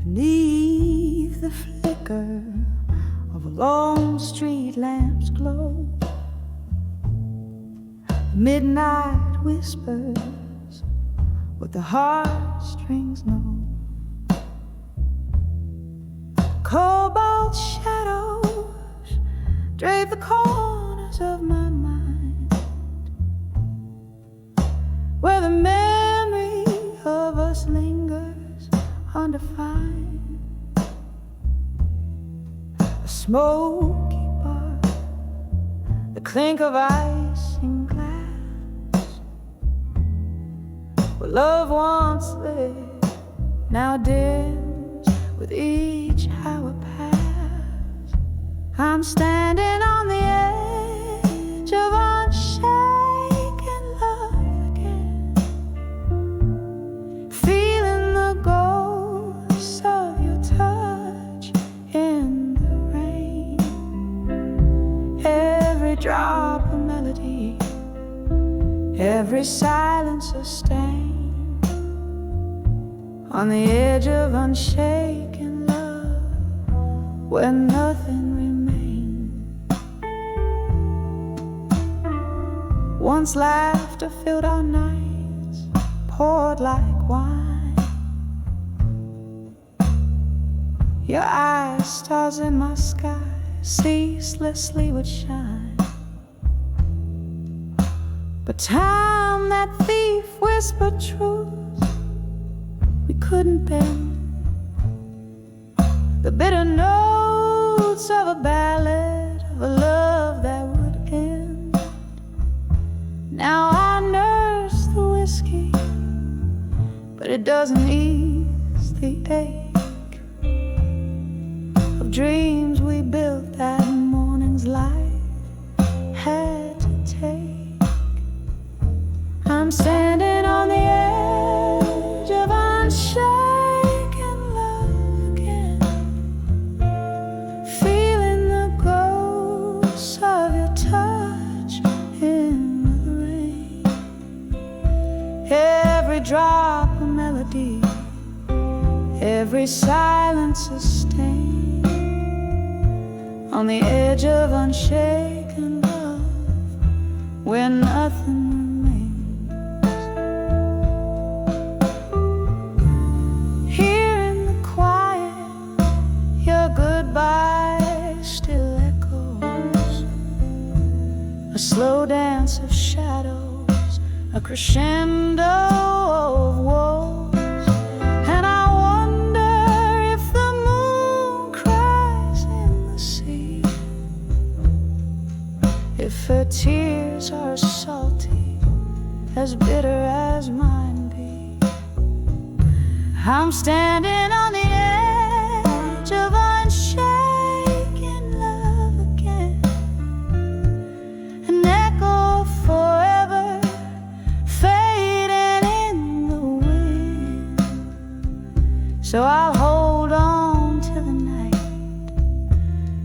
Beneath the flicker of a long street lamp's glow, midnight whispers what the heartstrings know. Cobalt shadows drape the corners of my mind, where the memory of us lingers undefined. A smoky bar, the clink of ice in glass, where love once lived, now dims with each hour past. I'm standing on the edge of unshaken love again, feeling the ghosts of your touch in the rain. Every drop a melody, every silence a stain, on the edge of unshaken love, where nothing remains. Once laughter filled our nights, poured like wine. Your eyes, stars in my sky, ceaselessly would shine. But time, that thief, whispered truth we couldn't bend. The bitter notes of a ballad, of a love that would end. Now I nurse the whiskey, but it doesn't ease the ache of dreams we built that morning's light had to take. I'm standing on the edge of unshaken love again, feeling the ghosts of your touch in the rain. Every drop a melody, every silence a stain, on the edge of unshaken love, where nothing goodbye still echoes, a slow dance of shadows, a crescendo of woes. And I wonder if the moon cries in the sea, if her tears are salty, as bitter as mine be. I'm standing on the edge of unshaken love again, an echo forever fading in the wind. So I'll hold on to the night,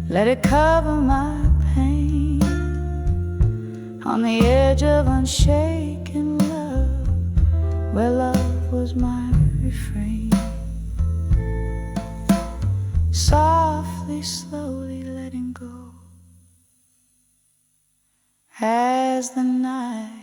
let it cover my pain, on the edge of unshaken love, where love was my refrain. Softly, slowly letting go as the night